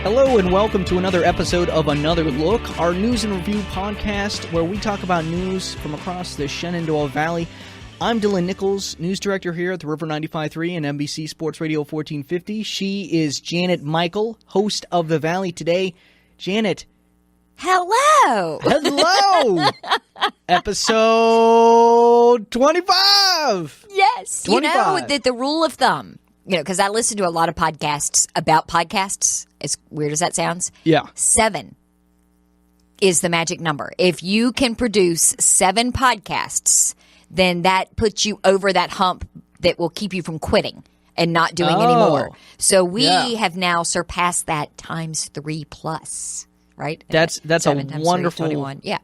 Hello and welcome to another episode of Another Look, our news and review podcast where we talk about news from across the Shenandoah Valley. I'm Dylan Nicholls, news director here at the River 95.3 and NBC Sports Radio 1450. She is Janet Michael, host of The Valley Today. Janet. Hello. Hello. Episode 25. Yes. 25. You know that the rule of thumb, because I listen to a lot of podcasts about podcasts, as weird as that sounds. Yeah. 7 is the magic number. If you can produce 7 podcasts, then that puts you over that hump that will keep you from quitting and not doing anymore. So we have now surpassed that times 3 plus, right? That's a wonderful 21. Yeah.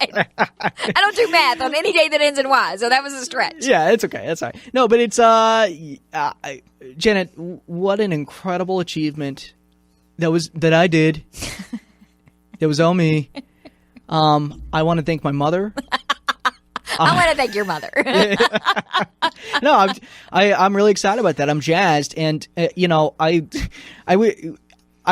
I don't do math on any day that ends in Y, so that was a stretch. Yeah, it's okay. That's all right. No, but it's Janet, what an incredible achievement that I did. That was all me. I want to thank my mother. I want to thank your mother. No, I'm really excited about that. I'm jazzed, and I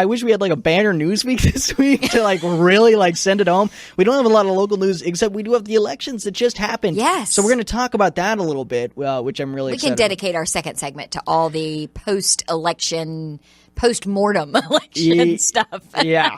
wish we had like a banner news week this week to like really like send it home. We don't have a lot of local news, except we do have the elections that just happened. Yes. So we're going to talk about that a little bit, which I'm really excited We can dedicate our second segment to all the post-election, post-mortem election stuff. Yeah.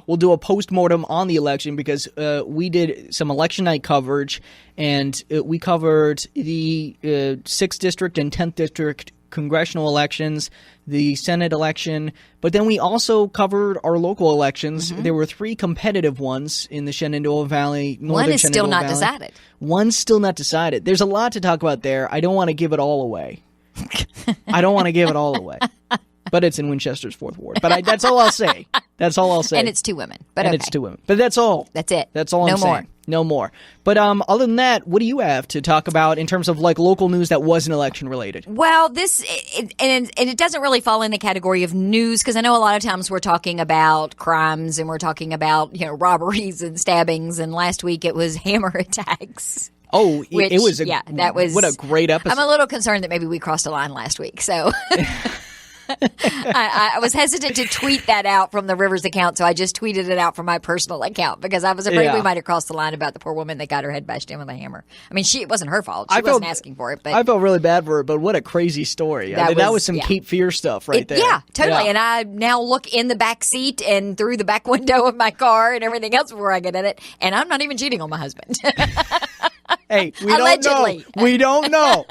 We'll do a post-mortem on the election because we did some election night coverage, and we covered the 6th District and 10th District congressional elections, the Senate election, but then we also covered our local elections. Mm-hmm. There were 3 competitive ones in the Shenandoah Valley. One is still not decided. One's still not decided. There's a lot to talk about there. I don't want to give it all away. But it's in Winchester's 4th Ward. But that's all I'll say. And it's 2 women. But it's 2 women. But that's all. That's it. That's all I'm saying. No more. But other than that, what do you have to talk about in terms of like local news that wasn't election related? Well, it doesn't really fall in the category of news because I know a lot of times we're talking about crimes and we're talking about robberies and stabbings, and last week it was hammer attacks. Oh, which, it was that was what a great episode. I'm a little concerned that maybe we crossed a line last week, so I was hesitant to tweet that out from the Rivers account, so I just tweeted it out from my personal account because I was afraid we might have crossed the line about the poor woman that got her head bashed in with a hammer. I mean, it wasn't her fault. She wasn't asking for it. But I felt really bad for her, but what a crazy story. That was some Cape Fear stuff right there. Yeah, totally. Yeah. And I now look in the back seat and through the back window of my car and everything else before I get in it, and I'm not even cheating on my husband. Hey, Allegedly. We don't know.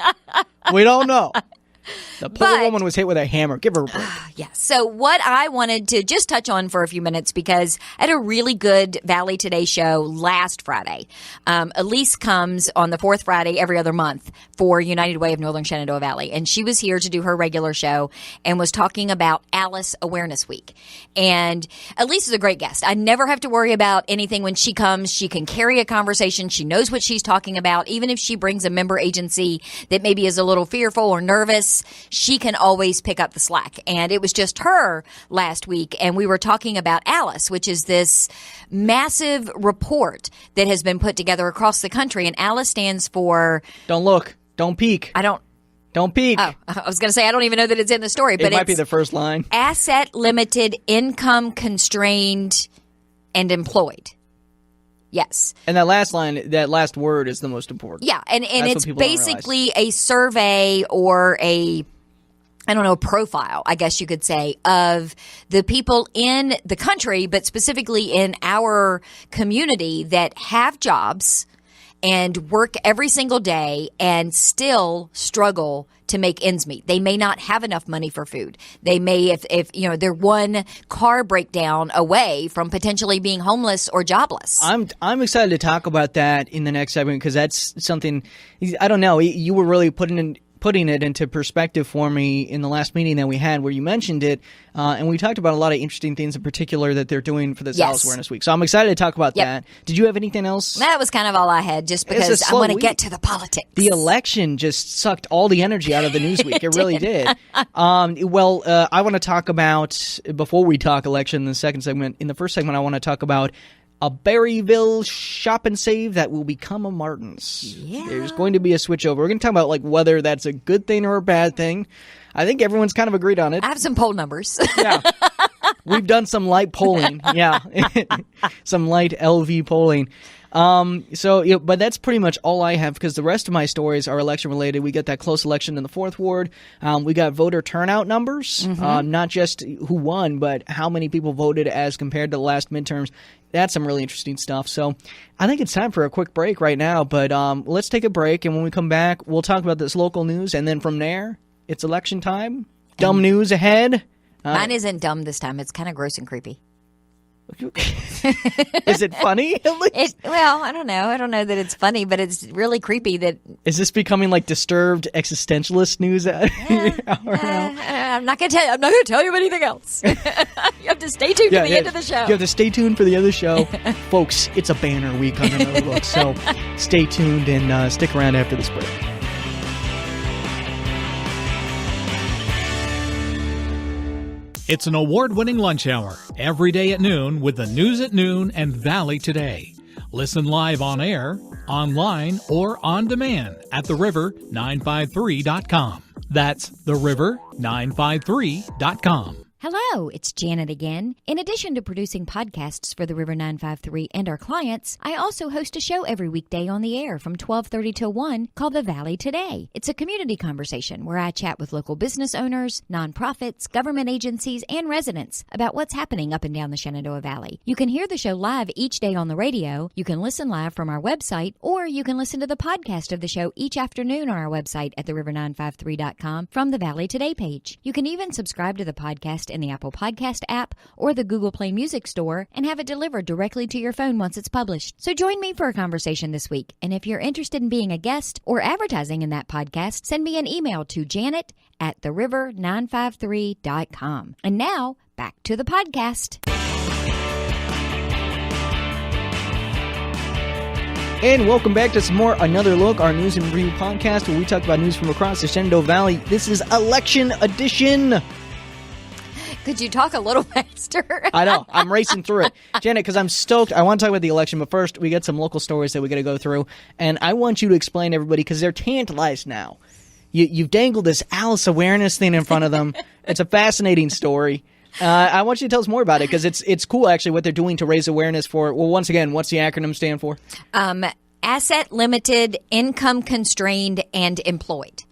The poor woman was hit with a hammer. Give her a break. Yeah. So what I wanted to just touch on for a few minutes, because I had a really good Valley Today show last Friday. Elise comes on the 4th Friday every other month for United Way of Northern Shenandoah Valley. And she was here to do her regular show and was talking about Alice Awareness Week. And Elise is a great guest. I never have to worry about anything when she comes. She can carry a conversation. She knows what she's talking about. Even if she brings a member agency that maybe is a little fearful or nervous, she can always pick up the slack. And it was just her last week, and we were talking about Alice, which is this massive report that has been put together across the country. And Alice stands for... Don't look. Don't peek. Don't peek. Oh, I was going to say, I don't even know that it's in the story. But it might be the first line. Asset Limited, Income Constrained, and Employed. Yes. And that last line, that last word is the most important. Yeah, and it's basically a survey or a profile, I guess you could say, of the people in the country, but specifically in our community that have jobs and work every single day and still struggle to make ends meet. They may not have enough money for food. They may, if they're one car breakdown away from potentially being homeless or jobless. I'm excited to talk about that in the next segment because that's something, I don't know, you were really putting it into perspective for me in the last meeting that we had where you mentioned it, and we talked about a lot of interesting things in particular that they're doing for this Alice Awareness Week. So I'm excited to talk about that. Did you have anything else? That was kind of all I had, just because I want to get to the politics. The election just sucked all the energy out of the news week. It really did. I want to talk about, before we talk election in the second segment, in the first segment I want to talk about a Berryville shop and save that will become a Martin's. Yeah. There's going to be a switchover. We're going to talk about like whether that's a good thing or a bad thing. I think everyone's kind of agreed on it. I have some poll numbers. Yeah. We've done some light polling. Yeah. Some light LV polling. But that's pretty much all I have because the rest of my stories are election related. We got that close election in the 4th Ward. We got voter turnout numbers, not just who won, but how many people voted as compared to the last midterms. That's some really interesting stuff. So I think it's time for a quick break right now, but let's take a break. And when we come back, we'll talk about this local news. And then from there, it's election time. Dumb news ahead. Mine isn't dumb this time. It's kind of gross and creepy. Is it funny? Well, I don't know. I don't know that it's funny, but it's really creepy that... Is this becoming like disturbed existentialist news? I'm not going to tell you anything else. You have to stay tuned to the end of the show. You have to stay tuned for the end of the show. Folks, it's a banner week on Another Look, so stay tuned and stick around after this break. It's an award-winning lunch hour every day at noon with the News at Noon and Valley Today. Listen live on air, online, or on demand at theriver953.com. That's theriver953.com. Hello, it's Janet again. In addition to producing podcasts for the River 953 and our clients, I also host a show every weekday on the air from 12:30 till 1 called The Valley Today. It's a community conversation where I chat with local business owners, nonprofits, government agencies, and residents about what's happening up and down the Shenandoah Valley. You can hear the show live each day on the radio, you can listen live from our website, or you can listen to the podcast of the show each afternoon on our website at theriver953.com from the Valley Today page. You can even subscribe to the podcast in the Apple Podcast app or the Google Play Music Store and have it delivered directly to your phone once it's published. So join me for a conversation this week. And if you're interested in being a guest or advertising in that podcast, send me an email to janet@theriver953.com. And now, back to the podcast. And welcome back to some more Another Look, our news and review podcast where we talk about news from across the Shenandoah Valley. This is election edition. Could you talk a little faster? I know. I'm racing through it. Janet, because I'm stoked. I want to talk about the election, but first, we got some local stories that we got to go through. And I want you to explain to everybody, because they're tantalized now. You've dangled this Alice awareness thing in front of them. It's a fascinating story. I want you to tell us more about it, because it's cool, actually, what they're doing to raise awareness for. Well, once again, what's the acronym stand for? Asset limited, income constrained, and employed.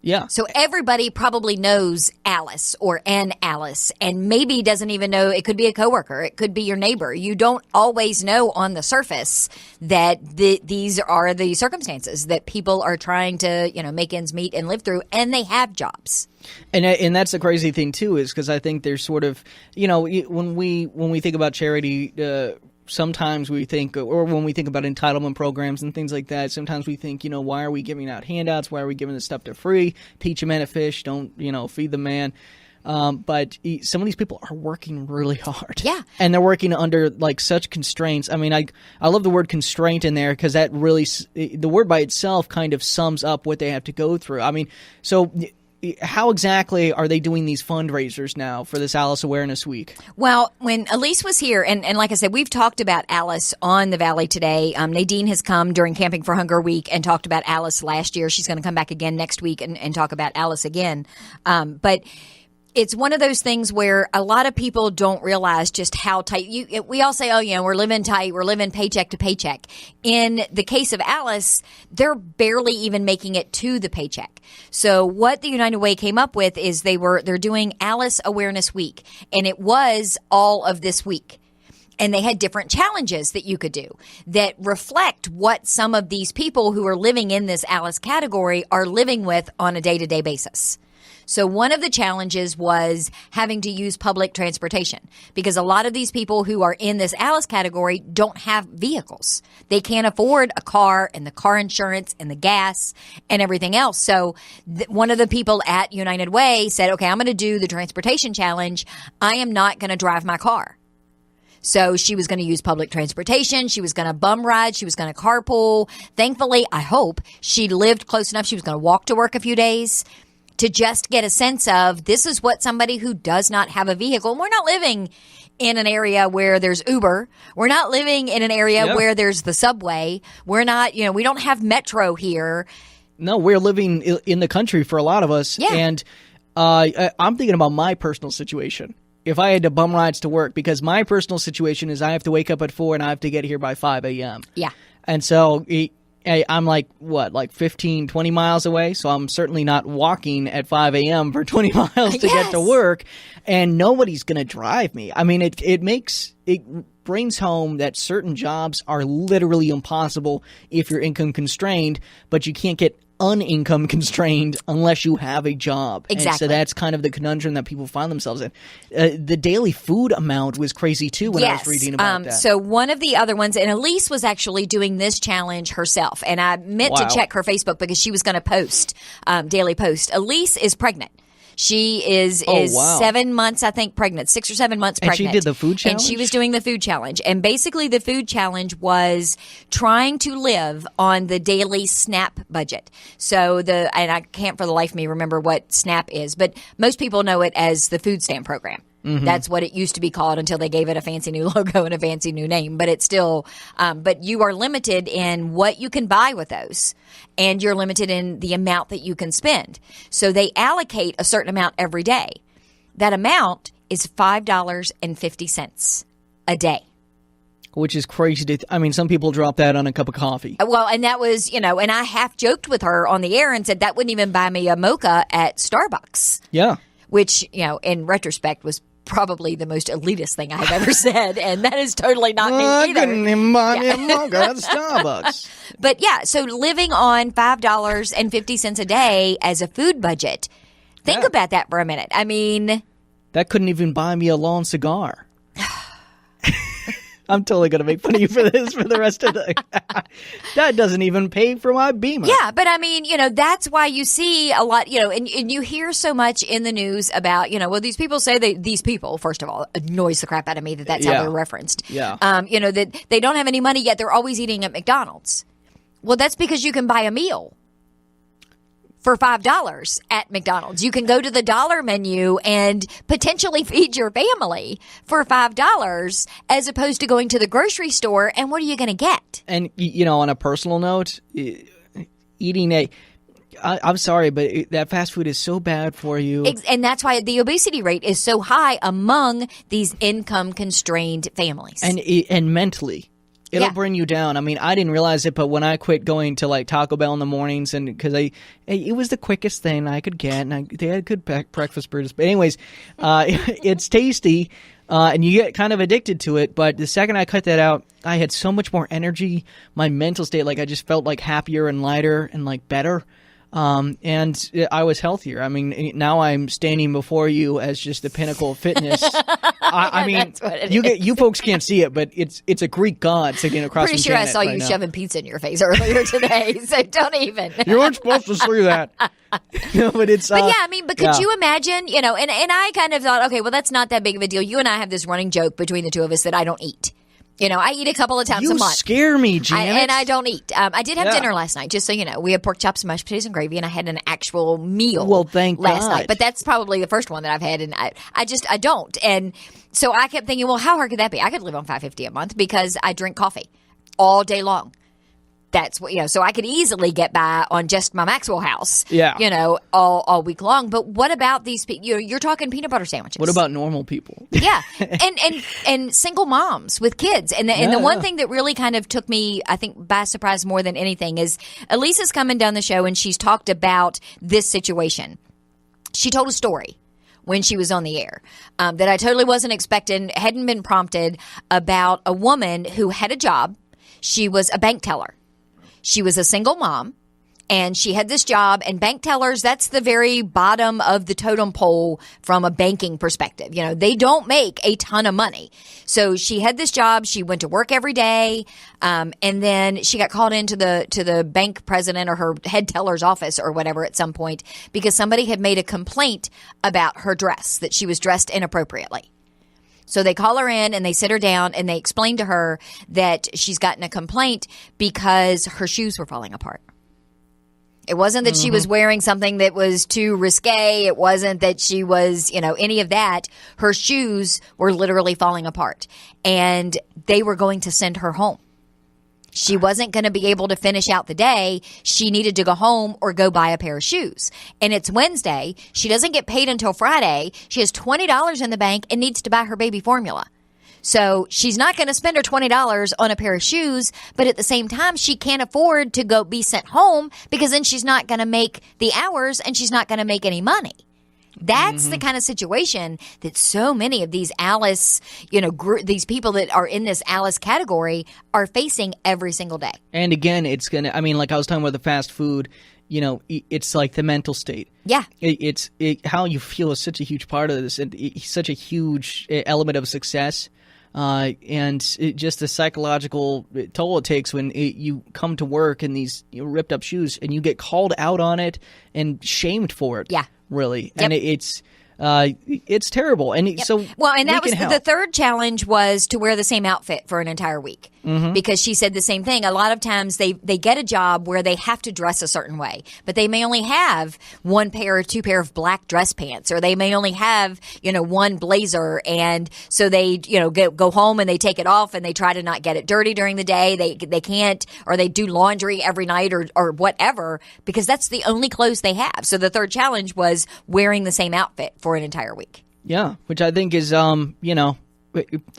Yeah. So everybody probably knows Alice or an Alice, and maybe doesn't even know it could be a coworker. It could be your neighbor. You don't always know on the surface that these are the circumstances that people are trying to, make ends meet and live through, and they have jobs. And that's the crazy thing too, is because I think there's sort of, when we think about charity, sometimes we think, or when we think about entitlement programs and things like that, sometimes we think, why are we giving out handouts? Why are we giving this stuff to free? Teach a man to fish, don't, feed the man. But some of these people are working really hard. Yeah. And they're working under such constraints. I mean, I love the word constraint in there because that really, the word by itself kind of sums up what they have to go through. I mean, so how exactly are they doing these fundraisers now for this Alice Awareness Week? Well, when Elise was here, and like I said, we've talked about Alice on the Valley Today. Nadine has come during Camping for Hunger Week and talked about Alice last year. She's going to come back again next week and talk about Alice again. But it's one of those things where a lot of people don't realize just how tight we all say, we're living tight, we're living paycheck to paycheck. In the case of Alice, they're barely even making it to the paycheck. So what the United Way came up with is they're doing Alice Awareness Week, and it was all of this week. And they had different challenges that you could do that reflect what some of these people who are living in this Alice category are living with on a day-to-day basis. So one of the challenges was having to use public transportation, because a lot of these people who are in this Alice category don't have vehicles. They can't afford a car and the car insurance and the gas and everything else. So one of the people at United Way said, okay, I'm going to do the transportation challenge. I am not going to drive my car. So she was going to use public transportation. She was going to bum ride. She was going to carpool. Thankfully, I hope she lived close enough. She was going to walk to work a few days to just get a sense of this is what somebody who does not have a vehicle, and we're not living in an area where there's Uber. We're not living in an area where there's the subway. We're not, we don't have metro here. No, we're living in the country for a lot of us. Yeah. And I'm thinking about my personal situation. If I had to bum rides to work, because my personal situation is I have to wake up at 4 and I have to get here by 5 a.m. Yeah. And so I'm like 15, 20 miles away. So I'm certainly not walking at 5 a.m. for 20 miles to get to work. And nobody's going to drive me. I mean, it brings home that certain jobs are literally impossible if you're income constrained, but you can't get unincome constrained unless you have a job. Exactly. And so that's kind of the conundrum that people find themselves in. The daily food amount was crazy too when I was reading about that. So one of the other ones, and Elise was actually doing this challenge herself, and I meant to check her Facebook because she was going to post, daily post. Elise is pregnant. She is 7 months, I think, pregnant, 6 or 7 months pregnant. And she did the food challenge? And she was doing the food challenge. And basically the food challenge was trying to live on the daily SNAP budget. So and I can't for the life of me remember what SNAP is, but most people know it as the food stamp program. Mm-hmm. That's what it used to be called until they gave it a fancy new logo and a fancy new name. But it's still, but you are limited in what you can buy with those. And you're limited in the amount that you can spend. So they allocate a certain amount every day. That amount is $5.50 a day. Which is crazy. I mean, some people drop that on a cup of coffee. Well, and that was, and I half joked with her on the air and said that wouldn't even buy me a mocha at Starbucks. Yeah. Which, in retrospect was probably the most elitist thing I've ever said, and that is totally not me either. I couldn't even buy me a mocha at Starbucks. But yeah, so living on $5.50 a day as a food budget, think about that for a minute. I mean, that couldn't even buy me a long cigar. I'm totally going to make fun of you for this for the rest of the... That doesn't even pay for my Beamer. Yeah, but I mean, that's why you see a lot, and you hear so much in the news about, well, these people say these people, first of all, annoys the crap out of me that's how they're referenced. Yeah. That they don't have any money yet they're always eating at McDonald's. Well, that's because you can buy a meal for $5 at McDonald's. You can go to the dollar menu and potentially feed your family for $5 as opposed to going to the grocery store. And what are you going to get? And, on a personal note, eating I'm sorry, but that fast food is so bad for you. And that's why the obesity rate is so high among these income-constrained families. And mentally. It'll bring you down. I mean, I didn't realize it, but when I quit going to like Taco Bell in the mornings, and because it was the quickest thing I could get, and they had good breakfast burgers. But anyways, it's tasty, and you get kind of addicted to it. But the second I cut that out, I had so much more energy. My mental state, I just felt like happier and lighter and like better. And I was healthier. I mean, now I'm standing before you as just the pinnacle of fitness. I mean, you folks can't see it, but it's a Greek god sitting across from Pretty sure I saw you shoving pizza in your face earlier today, so don't even. You weren't supposed to see that. No, but it's. But yeah, I mean, but could you imagine? And I kind of thought, okay, well, that's not that big of a deal. You and I have this running joke between the two of us that I don't eat. I eat a couple of times a month. You scare me, Janet. And I don't eat. I did have dinner last night, just so you know. We had pork chops and mashed potatoes and gravy, and I had an actual meal last night. But that's probably the first one that I've had, and I don't. And so I kept thinking, well, how hard could that be? I could live on $5.50 a month because I drink coffee all day long. That's what, so I could easily get by on just my Maxwell house, all week long. But what about these people? You're talking peanut butter sandwiches. What about normal people? Yeah. And single moms with kids. And the one thing that really kind of took me, I think, by surprise more than anything is Elisa's coming down the show and she's talked about this situation. She told a story when she was on the air that I totally wasn't expecting, hadn't been prompted, about a woman who had a job. She was a bank teller. She was a single mom, and she had this job, and bank tellers, that's the very bottom of the totem pole from a banking perspective. They don't make a ton of money. So she had this job. She went to work every day, and then she got called into the bank president or her head teller's office or whatever at some point because somebody had made a complaint about her dress, that she was dressed inappropriately. So they call her in and they sit her down and they explain to her that she's gotten a complaint because her shoes were falling apart. It wasn't that she was wearing something that was too risque. It wasn't that she was, any of that. Her shoes were literally falling apart, and they were going to send her home. She wasn't going to be able to finish out the day. She needed to go home or go buy a pair of shoes. And it's Wednesday. She doesn't get paid until Friday. She has $20 in the bank and needs to buy her baby formula. So she's not going to spend her $20 on a pair of shoes, but at the same time, she can't afford to go be sent home because then she's not going to make the hours and she's not going to make any money. That's the kind of situation that so many of these Alice, these people that are in this Alice category are facing every single day. And again, it's going to, like I was talking about the fast food, it's like the mental state. Yeah. How you feel is such a huge part of this, and such a huge element of success. And just the psychological toll it takes when you come to work in these ripped up shoes and you get called out on it and shamed for it. Yeah. Really. Yep. And it's terrible. And so and that was the third challenge was to wear the same outfit for an entire week. Because she said the same thing. A lot of times they get a job where they have to dress a certain way, but they may only have one pair or two pair of black dress pants, or they may only have, one blazer. And so they, go home and they take it off and they try to not get it dirty during the day. They can't, or they do laundry every night or whatever, because that's the only clothes they have. So the third challenge was wearing the same outfit for an entire week. Yeah. Which I think is,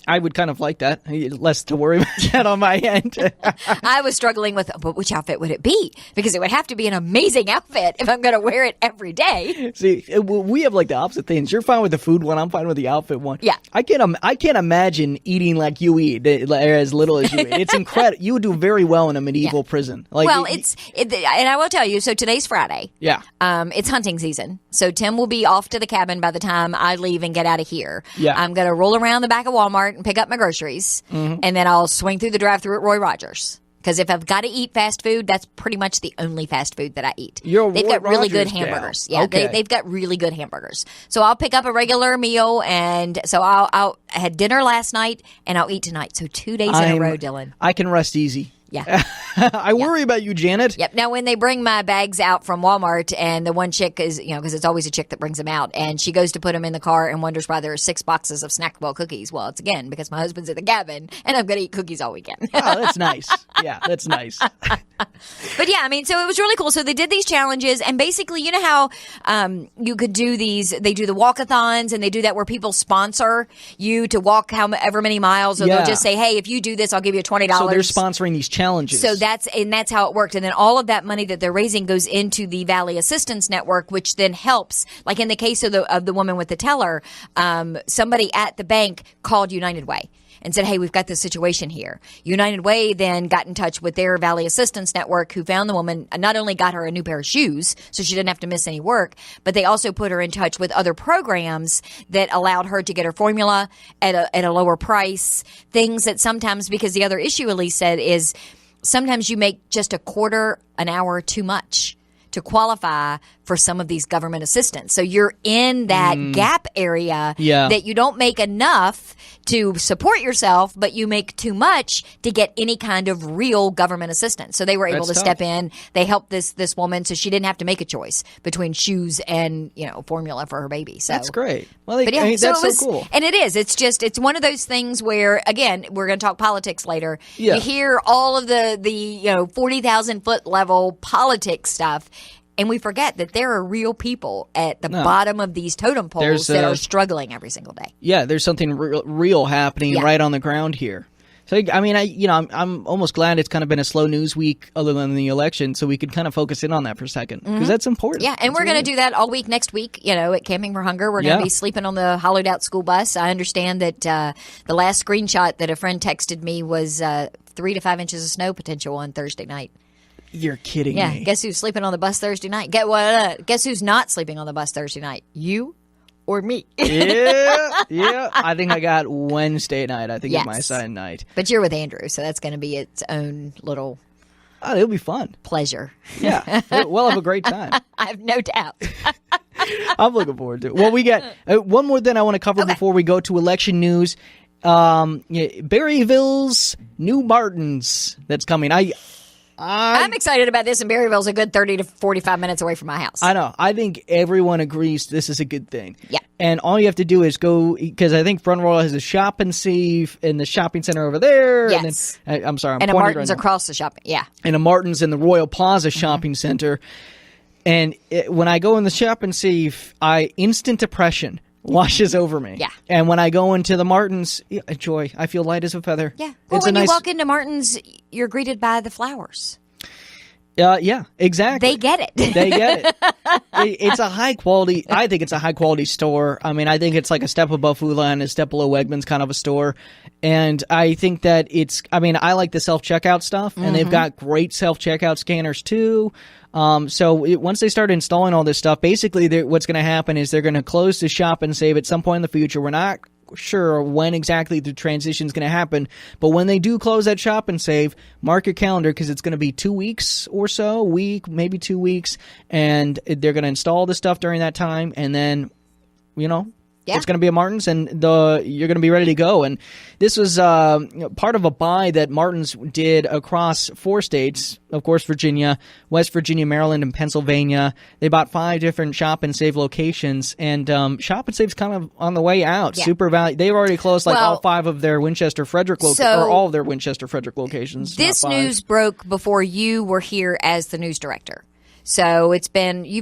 I would kind of like that. Less to worry about that on my end. I was struggling with, but which outfit would it be? Because it would have to be an amazing outfit if I'm going to wear it every day. See, we have like the opposite things. You're fine with the food one. I'm fine with the outfit one. Yeah. I can't imagine eating like you eat, as little as you eat. It's incredible. You would do very well in a medieval prison. Like, and I will tell you, so today's Friday. Yeah. It's hunting season. So Tim will be off to the cabin by the time I leave and get out of here. Yeah. I'm going to roll around the back of Walmart and pick up my groceries, and then I'll swing through the drive-thru at Roy Rogers. Because if I've got to eat fast food, that's pretty much the only fast food that I eat. They've got really good hamburgers. Yeah, okay. They've got really good hamburgers. So I'll pick up a regular meal, and so I had dinner last night, and I'll eat tonight. So 2 days in a row, Dylan. I can rest easy. Yeah. I worry about you, Janet. Yep. Now, when they bring my bags out from Walmart, and the one chick is, because it's always a chick that brings them out, and she goes to put them in the car and wonders why there are 6 boxes of snackable cookies. Well, it's again because my husband's in the cabin, and I'm going to eat cookies all weekend. Oh, that's nice. Yeah, that's nice. But yeah, so it was really cool. So they did these challenges, and basically, you know how you could do these, they do the walkathons, and they do that where people sponsor you to walk however many miles, or they'll just say, hey, if you do this, I'll give you $20. So they're sponsoring these challenges. So that's how it worked. And then all of that money that they're raising goes into the Valley Assistance Network, which then helps. Like in the case of the woman with the teller, somebody at the bank called United Way and said, hey, we've got this situation here. United Way then got in touch with their Valley Assistance Network, who found the woman, not only got her a new pair of shoes so she didn't have to miss any work, but they also put her in touch with other programs that allowed her to get her formula at a lower price. Things that sometimes, because the other issue Elise said is sometimes you make just a quarter an hour too much to qualify for some of these government assistance. So you're in that gap area that you don't make enough to support yourself, but you make too much to get any kind of real government assistance. So they were able to step in. They helped this woman so she didn't have to make a choice between shoes and, formula for her baby. So that's great. Well, that's so cool. And it is. It's one of those things where, again, we're going to talk politics later. Yeah. You hear all of the 40,000 foot level politics stuff, and we forget that there are real people at the bottom of these totem poles that are struggling every single day. Yeah, there's something real happening right on the ground here. So, I'm almost glad it's kind of been a slow news week other than the election, so we could kind of focus in on that for a second, because that's important. Yeah, and we're going to do that all week next week, at Camping for Hunger. We're going to be sleeping on the hollowed out school bus. I understand that the last screenshot that a friend texted me was 3 to 5 inches of snow potential on Thursday night. You're kidding me. Yeah, guess who's sleeping on the bus Thursday night? Guess who's not sleeping on the bus Thursday night? You or me? Yeah. I think I got Wednesday night. I think it's my assigned night. But you're with Andrew, so that's going to be its own little... Oh, it'll be fun. Pleasure. Yeah. We'll have a great time. I have no doubt. I'm looking forward to it. Well, we got one more thing I want to cover before we go to election news. Berryville's New Martins that's coming. I'm excited about this, and Berryville's a good 30 to 45 minutes away from my house. I know. I think everyone agrees this is a good thing. Yeah. And all you have to do is go, because I think Front Royal has a shop and save in the shopping center over there. Yes. And then, I'm sorry, I'm and a pointing Martin's right now. across the shopping. Yeah. And a Martin's in the Royal Plaza shopping center. And when I go in the shop and save, instant depression washes over me. Yeah. And when I go into the Martin's, joy, I feel light as a feather. Yeah. Well, when you walk into Martin's, you're greeted by the flowers. Yeah, exactly. They get it. They get it. It's a high quality. I think it's a high quality store. I mean, I think it's like a step above Food Lion, a step below Wegmans kind of a store. And I think that I like the self checkout stuff, and they've got great self checkout scanners too. So once they start installing all this stuff, basically what's going to happen is they're going to close the shop and save at some point in the future. We're not sure when exactly the transition is going to happen, but when they do close that shop and save, mark your calendar because it's going to be 2 weeks or so, a week, maybe 2 weeks, and they're going to install the stuff during that time, and then, it's going to be a Martin's, and you're going to be ready to go. And this was part of a buy that Martin's did across 4 states, of course, Virginia, West Virginia, Maryland, and Pennsylvania. They bought 5 different Shop and Save locations, and Shop and Save's kind of on the way out. Yeah. Super Valley, they've already closed all 5 of their Winchester Frederick or all of their Winchester Frederick locations. This news broke before you were here as the news director. So you've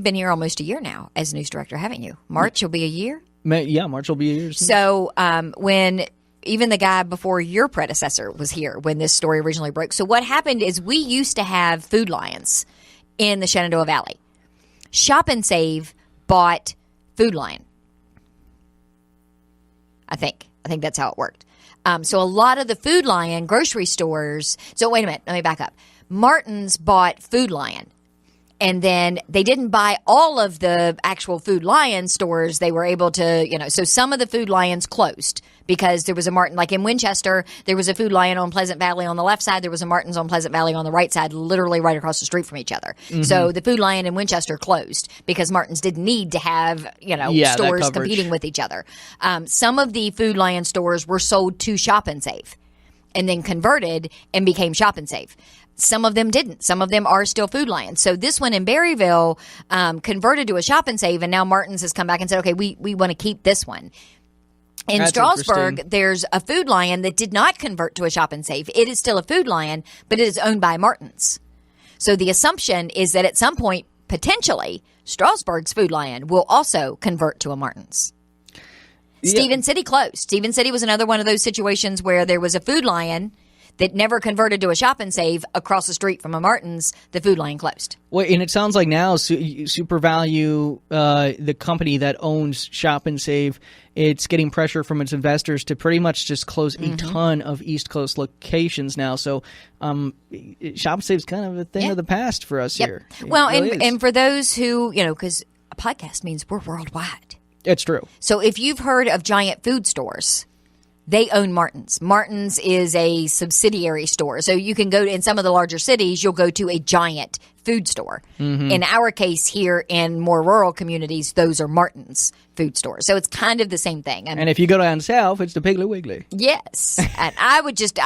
been here almost a year now as news director, haven't you? March will be a year? Yeah, March will be a year. So when even the guy before your predecessor was here when this story originally broke. So what happened is we used to have Food Lions in the Shenandoah Valley. Shop and Save bought Food Lion. I think that's how it worked. So a lot of the Food Lion grocery stores. So wait a minute, let me back up. Martin's bought Food Lion. And then they didn't buy all of the actual Food Lion stores. They were able to, so some of the Food Lions closed because there was a Martin, like in Winchester, there was a Food Lion on Pleasant Valley on the left side. There was a Martin's on Pleasant Valley on the right side, literally right across the street from each other. Mm-hmm. So the Food Lion in Winchester closed because Martin's didn't need to have, stores competing with each other. Some of the Food Lion stores were sold to Shop and Save and then converted and became Shop and Save. Some of them didn't. Some of them are still Food Lions. So this one in Berryville converted to a Shop and Save, and now Martin's has come back and said, okay, we want to keep this one. In Strasburg, there's a Food Lion that did not convert to a Shop and Save. It is still a Food Lion, but it is owned by Martin's. So the assumption is that at some point, potentially, Strasburg's Food Lion will also convert to a Martin's. Yeah. Stephen City closed. Stephen City was another one of those situations where there was a Food Lion that never converted to a Shop and Save across the street from a Martin's. The Food Lion closed. Well, and it sounds like now Super Value, the company that owns Shop and Save, it's getting pressure from its investors to pretty much just close a ton of East Coast locations now. So Shop and Save is kind of a thing of the past for us here. Well, really and for those who, because a podcast means we're worldwide. It's true. So if you've heard of giant food stores, they own Martin's. Martin's is a subsidiary store. So you can go in some of the larger cities, you'll go to a giant food store. Mm-hmm. In our case here in more rural communities, those are Martin's food stores. So it's kind of the same thing. And if you go down south, it's the Piggly Wiggly. Yes. And I would just,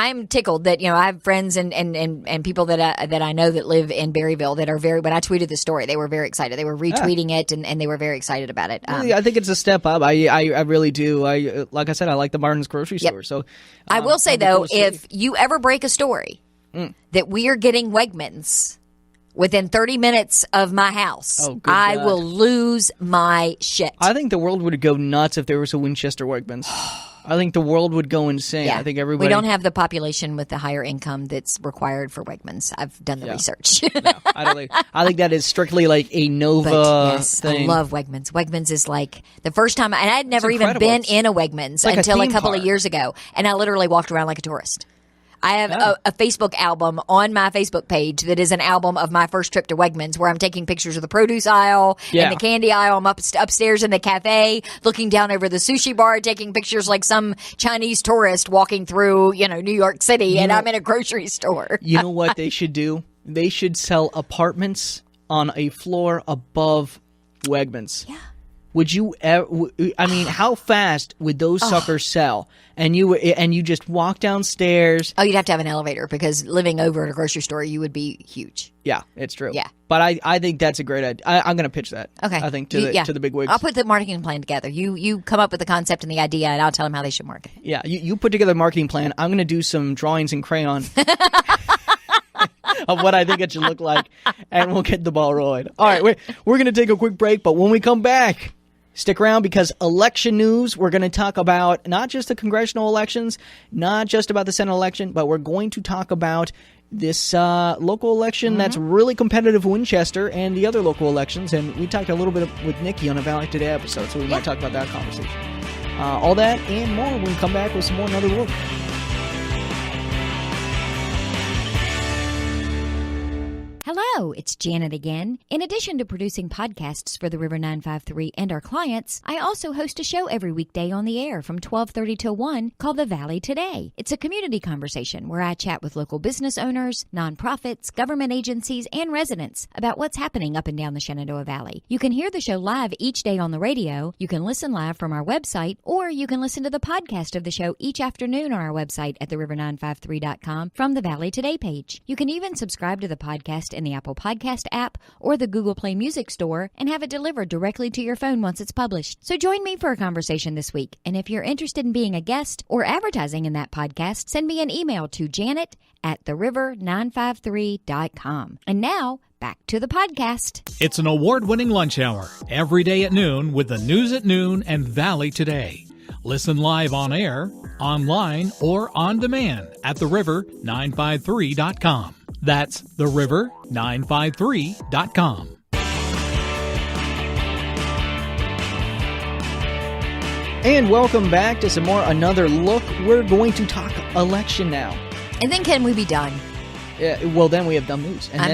I'm tickled that, I have friends and people that I know that live in Berryville that are when I tweeted the story, they were very excited. They were retweeting it and they were very excited about it. I think it's a step up. I really do. Like I said, I like the Martin's grocery store. So I will say though, if you ever break a story that we are getting Wegmans within 30 minutes of my house, I will lose my shit. I think the world would go nuts if there was a Winchester Wegmans. I think the world would go insane. Yeah. I think everybody. We don't have the population with the higher income that's required for Wegmans. I've done the research. No, I think that is strictly like a Nova thing. I love Wegmans. Wegmans is like the first time, and I had never even been in a Wegmans until a couple of years ago, and I literally walked around like a tourist. I have a Facebook album on my Facebook page that is an album of my first trip to Wegmans where I'm taking pictures of the produce aisle and the candy aisle. I'm upstairs in the cafe looking down over the sushi bar, taking pictures like some Chinese tourist walking through, New York City, and I'm in a grocery store. You know what they should do? They should sell apartments on a floor above Wegmans. Yeah. would you I mean, how fast would those suckers sell? And you just walk downstairs. Oh, you'd have to have an elevator because living over at a grocery store, you would be huge. Yeah, it's true. Yeah. But I think that's a great idea. I'm going to pitch that. Okay. I think to the big wigs. I'll put the marketing plan together. You come up with the concept and the idea, and I'll tell them how they should market it. Yeah, you put together a marketing plan. I'm going to do some drawings in crayon of what I think it should look like, and we'll get the ball rolling. All right, we're going to take a quick break, but when we come back, stick around because election news, we're going to talk about not just the congressional elections, not just about the Senate election, but we're going to talk about this local election that's really competitive in Winchester and the other local elections. And we talked a little bit with Nikki on a Valley Today episode, so we might talk about that conversation. All that and more when we come back with some more Another Look. Hello, it's Janet again. In addition to producing podcasts for the River 953 and our clients, I also host a show every weekday on the air from 12:30 till 1 called The Valley Today. It's a community conversation where I chat with local business owners, nonprofits, government agencies, and residents about what's happening up and down the Shenandoah Valley. You can hear the show live each day on the radio, you can listen live from our website, or you can listen to the podcast of the show each afternoon on our website at theriver953.com from the Valley Today page. You can even subscribe to the podcast in the Apple Podcast app or the Google Play Music Store and have it delivered directly to your phone once it's published. So join me for a conversation this week. And if you're interested in being a guest or advertising in that podcast, send me an email to janet@theriver953.com. And now, back to the podcast. It's an award-winning lunch hour every day at noon with the News at Noon and Valley Today. Listen live on air, online, or on demand at theriver953.com. That's theriver953.com. And welcome back to some more Another Look. We're going to talk election now. And then can we be done? Well, then we have dumb news. And I'm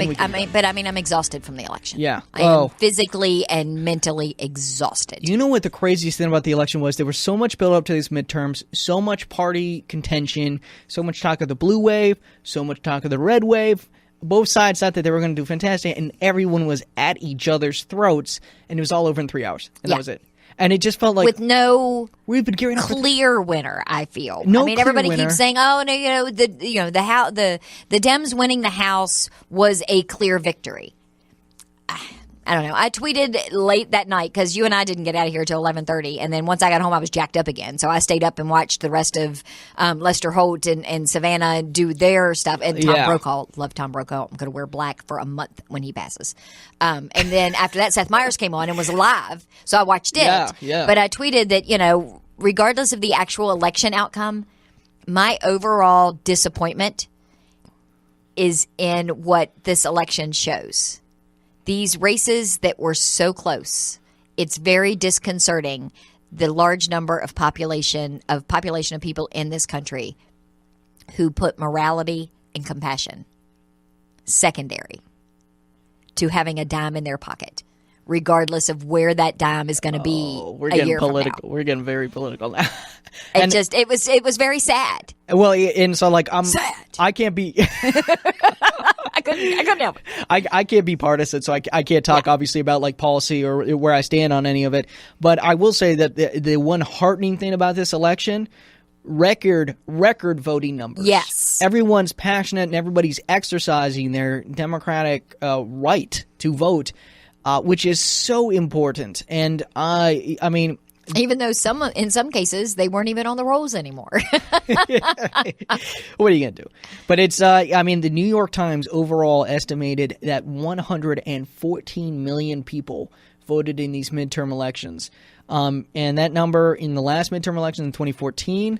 exhausted from the election. Yeah. I am physically and mentally exhausted. You know what the craziest thing about the election was? There was so much build up to these midterms, so much party contention, so much talk of the blue wave, so much talk of the red wave. Both sides thought that they were going to do fantastic, and everyone was at each other's throats, and it was all over in 3 hours. And that was it. And it just felt like with no we've been gearing up clear winner. I feel. No, I mean, everybody keeps saying, "Oh no, the Dems winning the House was a clear victory." I don't know. I tweeted late that night because you and I didn't get out of here till 11:30, and then once I got home, I was jacked up again. So I stayed up and watched the rest of Lester Holt and Savannah do their stuff. And Tom Brokaw, love Tom Brokaw. I'm going to wear black for a month when he passes. And then after that, Seth Meyers came on and was live, so I watched it. Yeah. But I tweeted that regardless of the actual election outcome, my overall disappointment is in what this election shows. These races that were so close, it's very disconcerting, the large number of population of people in this country who put morality and compassion secondary to having a dime in their pocket, regardless of where that dime is going to be a year political. from now. We're getting very political now. It was very sad. Well, and so I'm sad. I can't be. I couldn't help it. I can't be partisan, so I can't talk obviously about policy or where I stand on any of it. But I will say that the one heartening thing about this election, record voting numbers. Yes, everyone's passionate and everybody's exercising their democratic right to vote, which is so important. And I mean. Even though in some cases they weren't even on the rolls anymore. What are you going to do? But it's, the New York Times overall estimated that 114 million people voted in these midterm elections. And that number in the last midterm election in 2014,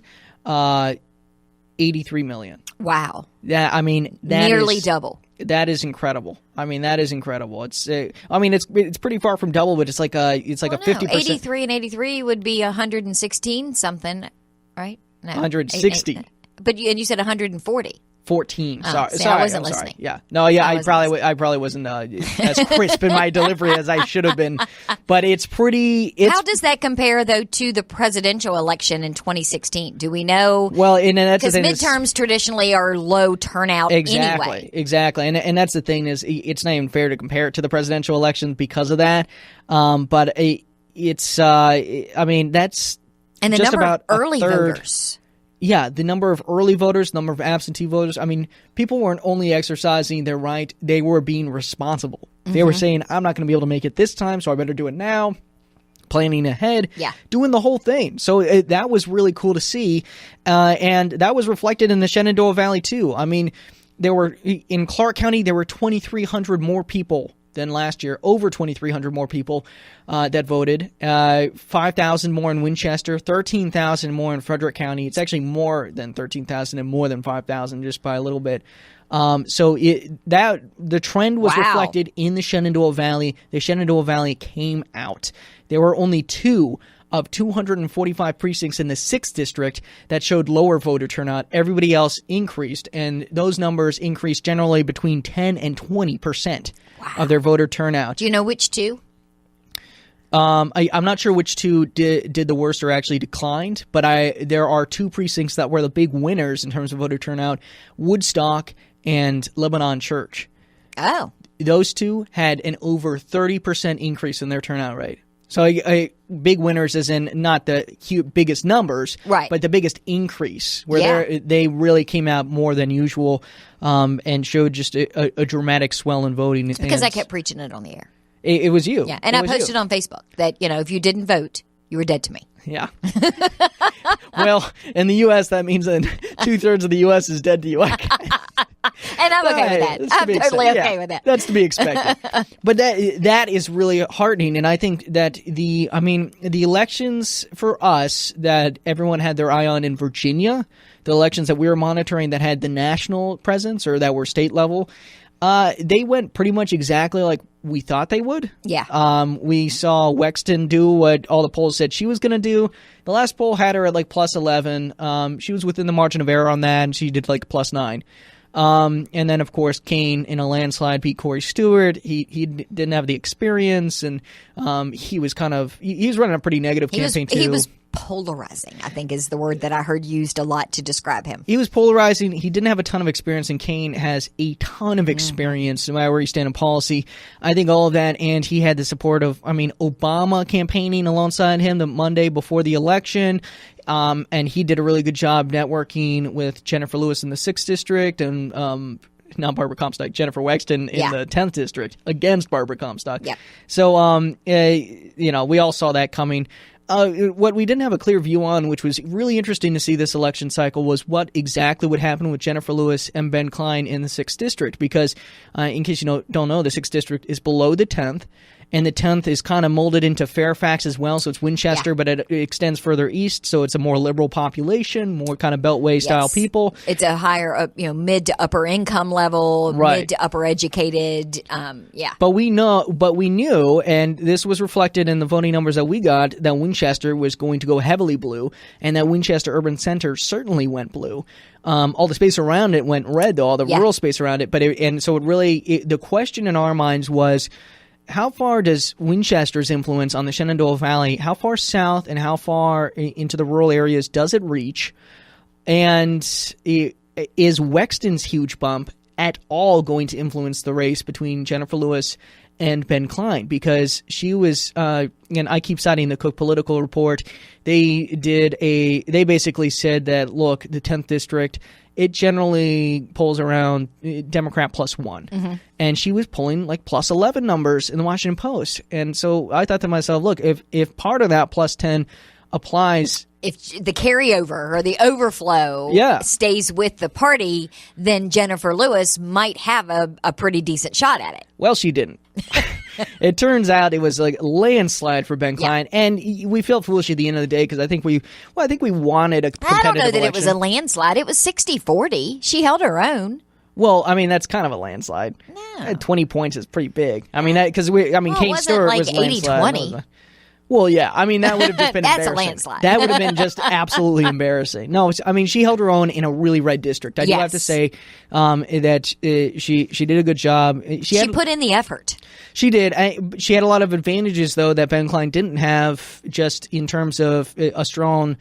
83 million. Wow. That nearly double. That is incredible. That is incredible. It's it's pretty far from double, but it's like a 50%. 83 and 83 would be 116 something, right? No, 160. But you said 140. 14. Sorry, I wasn't listening. Yeah, no, yeah, I probably wasn't as crisp in my delivery as I should have been. But it's pretty. How does that compare though to the presidential election in 2016? Do we know? Well, and that's the thing. Because midterms traditionally are low turnout anyway. Exactly, and that's the thing is it's not even fair to compare it to the presidential election because of that. But it's I mean, that's and the just number about of early a third. voters. Yeah, the number of early voters, number of absentee voters. I mean, people weren't only exercising their right, they were being responsible. They were saying, I'm not going to be able to make it this time, so I better do it now. Planning ahead, doing the whole thing. So that was really cool to see. And that was reflected in the Shenandoah Valley, too. I mean, in Clark County, there were 2,300 more people than last year, over 2,300 more people that voted, 5,000 more in Winchester, 13,000 more in Frederick County. It's actually more than 13,000 and more than 5,000 just by a little bit. So the trend was reflected in the Shenandoah Valley. The Shenandoah Valley came out. There were only 2 of 245 precincts in the 6th district that showed lower voter turnout. Everybody else increased, and those numbers increased generally between 10 and 20% of their voter turnout. Do you know which 2? I'm not sure which 2 did the worst or actually declined, but there are 2 precincts that were the big winners in terms of voter turnout: Woodstock and Lebanon Church. Oh. Those 2 had an over 30% increase in their turnout rate. So big winners as in not the biggest numbers, but the biggest increase, where they really came out more than usual and showed just a dramatic swell in voting. It's because I kept preaching it on the air. It was you. Yeah, and I posted on Facebook that, if you didn't vote, you were dead to me. Yeah. Well, in the U.S., that means that 2/3 of the U.S. is dead to you. And I'm okay with that. I'm totally okay with that. That's to be expected. But that is really heartening. And I think that the elections for us that everyone had their eye on in Virginia, the elections that we were monitoring that had the national presence or that were state level, they went pretty much exactly like we thought they would. Yeah. We saw Wexton do what all the polls said she was going to do. The last poll had her at like plus 11. She was within the margin of error on that, and she did like plus 9. And then, of course, Kane in a landslide beat Corey Stewart. He didn't have the experience, and he was he was running a pretty negative campaign too. He was polarizing, I think, is the word that I heard used a lot to describe him. He was polarizing. He didn't have a ton of experience, and Kane has a ton of experience, no matter where you stand in policy. I think all of that, and he had the support of, Obama campaigning alongside him the Monday before the election. And he did a really good job networking with Jennifer Lewis in the 6th district and not Barbara Comstock, Jennifer Wexton in the 10th district against Barbara Comstock. Yeah. So, we all saw that coming. What we didn't have a clear view on, which was really interesting to see this election cycle, was what exactly would happen with Jennifer Lewis and Ben Cline in the 6th district. Because, in case you don't know, the 6th district is below the 10th. And the 10th is kind of molded into Fairfax as well, so it's Winchester, but it extends further east, so it's a more liberal population, more kind of Beltway style people. It's a higher, mid to upper income level, mid to upper educated, But we knew, and this was reflected in the voting numbers that we got, that Winchester was going to go heavily blue, and that Winchester Urban Center certainly went blue. All the space around it went red, though, all the rural space around it. The question in our minds was, how far does Winchester's influence on the Shenandoah Valley, how far south and how far into the rural areas does it reach? And is Wexton's huge bump at all going to influence the race between Jennifer Lewis and Ben Cline? Because she was, and I keep citing the Cook Political Report, they basically said that, look, the 10th district, it generally polls around Democrat plus 1. Mm-hmm. And she was pulling like plus 11 numbers in the Washington Post. And so I thought to myself, look, if part of that plus 10 applies, if the carryover or the overflow stays with the party, then Jennifer Lewis might have a pretty decent shot at it. Well, she didn't. It turns out it was like a landslide for Ben Cline, and we felt foolish at the end of the day because I think we wanted a competitive I don't know that election. It was a landslide. It was 60-40. She held her own. Well, that's kind of a landslide. No. 20 points is pretty big. Kane Stewart like was a landslide. 80-20. Well, yeah. That would have just been That's embarrassing. a landslide. That would have been just absolutely embarrassing. No, she held her own in a really red district. I do have to say that she did a good job. She put in the effort. She did. She had a lot of advantages, though, that Ben Cline didn't have, just in terms of a strong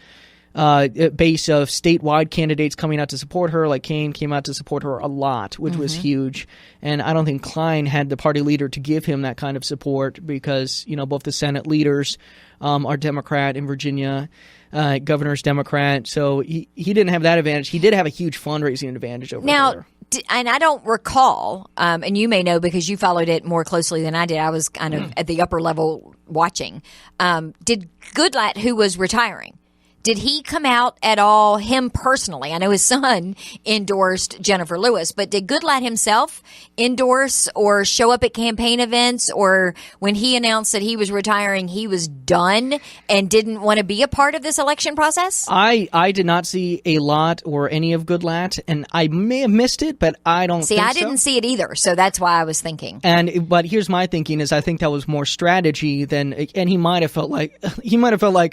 base of statewide candidates coming out to support her. Like Kane came out to support her a lot, which was huge. And I don't think Klein had the party leader to give him that kind of support because, both the Senate leaders are Democrat in Virginia. Governor's Democrat, so he didn't have that advantage. He did have a huge fundraising advantage over there. And I don't recall, and you may know because you followed it more closely than I did. I was kind of at the upper level watching. Did Goodlatte, who was retiring, did he come out at all, him personally? I know his son endorsed Jennifer Lewis, but did Goodlatte himself endorse or show up at campaign events? Or when he announced that he was retiring, he was done and didn't want to be a part of this election process? I did not see a lot or any of Goodlatte, and I may have missed it, but I don't think so. I didn't see it either, so that's why I was thinking. But here's my thinking is I think that was more strategy than, and he might have felt like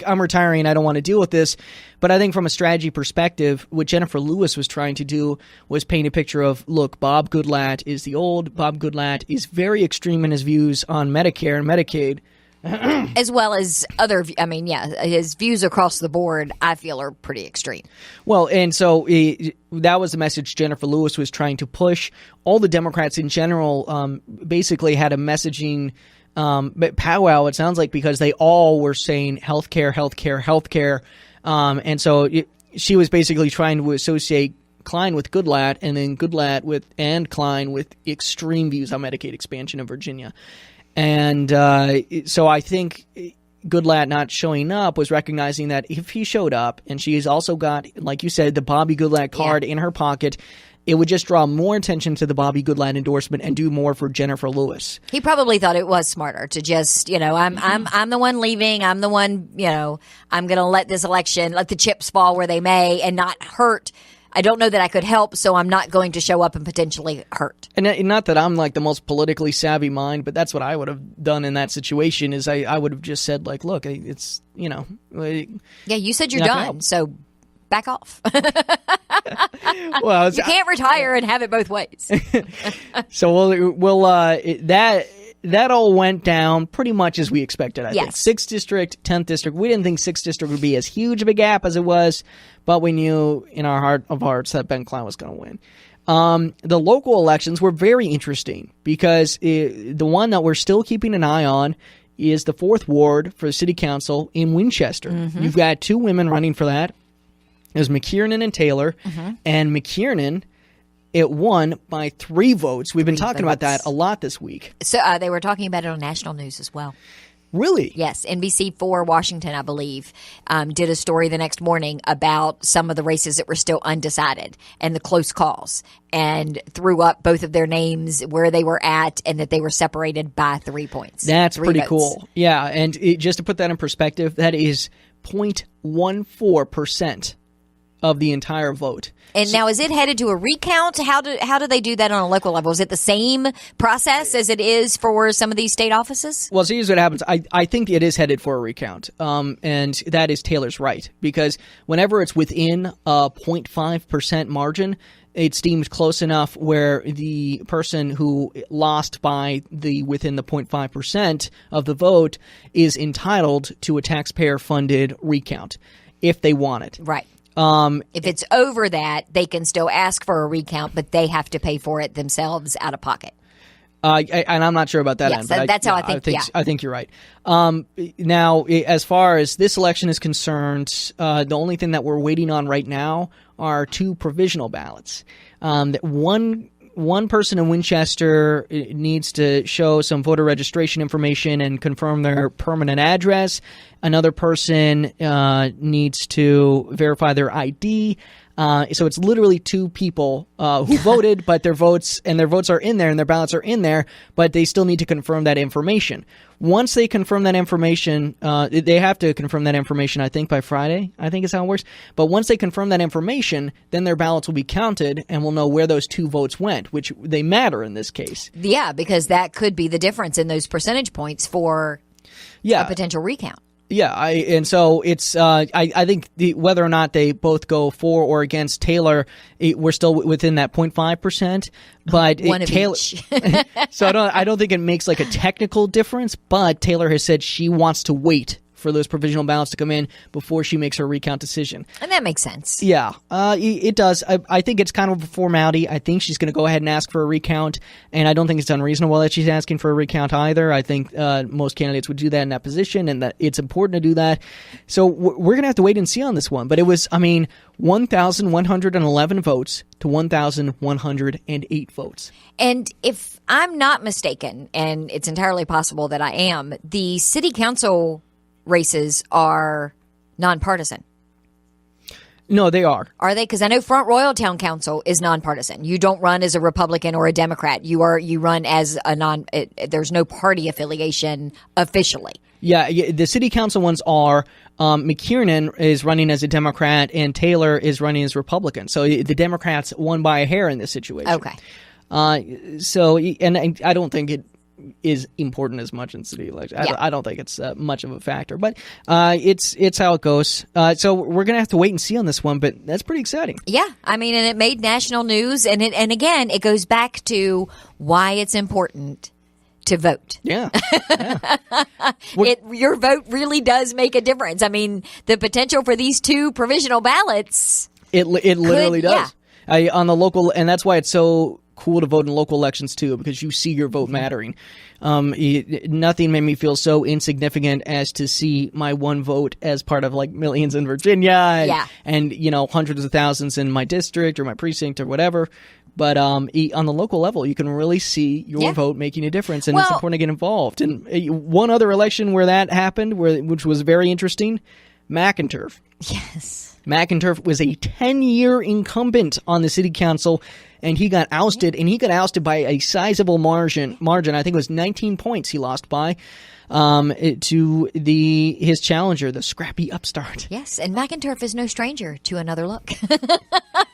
I'm retiring, I don't want to deal with this. But I think from a strategy perspective, what Jennifer Lewis was trying to do was paint a picture of, look, Bob Goodlatte is the old. Bob Goodlatte is very extreme in his views on Medicare and Medicaid. As well as other, his views across the board, I feel, are pretty extreme. Well, and so that was the message Jennifer Lewis was trying to push. All the Democrats in general basically had a messaging powwow, it sounds like, because they all were saying healthcare, healthcare, healthcare. And so she was basically trying to associate Klein with Goodlatte, and then Goodlatte and Klein with extreme views on Medicaid expansion in Virginia. And so I think Goodlatte not showing up was recognizing that if he showed up, and she's also got, like you said, the Bobby Goodlatte card in her pocket, it would just draw more attention to the Bobby Goodlatte endorsement and do more for Jennifer Lewis. He probably thought it was smarter to just, I'm the one leaving. I'm the one, I'm going to let this election, let the chips fall where they may and not hurt. I don't know that I could help, so I'm not going to show up and potentially hurt. And not that I'm like the most politically savvy mind, but that's what I would have done in that situation is I would have just said, like, look, it's, Yeah, you said you're done, so back off. Well, you can't retire and have it both ways. So that all went down pretty much as we expected, I think. 6th District, 10th District. We didn't think 6th District would be as huge of a gap as it was, but we knew in our heart of hearts that Ben Klein was going to win. The local elections were very interesting because the one that we're still keeping an eye on is the 4th Ward for the City Council in Winchester. You've got 2 women running for that. There's McKiernan and Taylor, and McKiernan, it won by 3 votes. We've been talking about that a lot this week. So they were talking about it on national news as well. Really? Yes. NBC4 Washington, I believe, did a story the next morning about some of the races that were still undecided and the close calls, and threw up both of their names, where they were at, and that they were separated by 3 points. That's 3 pretty votes. cool. Yeah, and just to put that in perspective, that is 0.14% of the entire vote. And now, is it headed to a recount? How do they do that on a local level? Is it the same process as it is for some of these state offices? Well, so here's what happens. I think it is headed for a recount, and that is Taylor's right, because whenever it's within a 0.5% margin, it's deemed close enough where the person who lost by within the 0.5% of the vote is entitled to a taxpayer-funded recount if they want it. Right. If it's over that, they can still ask for a recount, but they have to pay for it themselves out of pocket. And I'm not sure about that end. But that's how I think. I think you're right. Now, as far as this election is concerned, the only thing that we're waiting on right now are 2 provisional ballots. One person in Winchester needs to show some voter registration information and confirm their permanent address. Another person needs to verify their ID. So it's literally 2 people who voted, but their votes are in there and their ballots are in there, but they still need to confirm that information. Once they confirm that information, they have to confirm that information, I think, by Friday, I think is how it works. But once they confirm that information, then their ballots will be counted and we'll know where those 2 votes went, which they matter in this case. Yeah, because that could be the difference in those percentage points for a potential recount. Yeah, so it's I think whether or not they both go for or against Taylor, we're still within that 0.5%. But one of Taylor, each. So I don't think it makes like a technical difference. But Taylor has said she wants to wait for those provisional ballots to come in before she makes her recount decision. And that makes sense. Yeah, it does. I think it's kind of a formality. I think she's going to go ahead and ask for a recount, and I don't think it's unreasonable that she's asking for a recount either. I think most candidates would do that in that position, and that it's important to do that. So we're going to have to wait and see on this one. But it was, 1,111 votes to 1,108 votes. And if I'm not mistaken, and it's entirely possible that I am, the city council races are nonpartisan. No, they are. Are they? Because I know Front Royal Town Council is nonpartisan. You don't run as a Republican or a Democrat. You run as a there's no party affiliation officially. Yeah, the city council ones are. McKiernan is running as a Democrat and Taylor is running as Republican. So the Democrats won by a hair in this situation. Okay. And I don't think it is important as much in city elections. Yeah. I don't think it's much of a factor, but it's how it goes. So we're gonna have to wait and see on this one, but that's pretty exciting. Yeah, and it made national news, and again, it goes back to why it's important to vote. Yeah. Your vote really does make a difference. The potential for these two provisional ballots. It literally does. Yeah. On the local, and that's why it's so cool to vote in local elections too, because you see your vote mattering. Nothing made me feel so insignificant as to see my one vote as part of like millions in Virginia and hundreds of thousands in my district or my precinct or whatever. But on the local level, you can really see your vote making a difference, and it's important to get involved. And one other election where that happened, which was very interesting, McInturf. Yes. McInturf was a 10-year incumbent on the city council, and he got ousted, by a sizable margin. I think it was 19 points he lost by to his challenger, the scrappy upstart. Yes, and McInturf is no stranger to another look.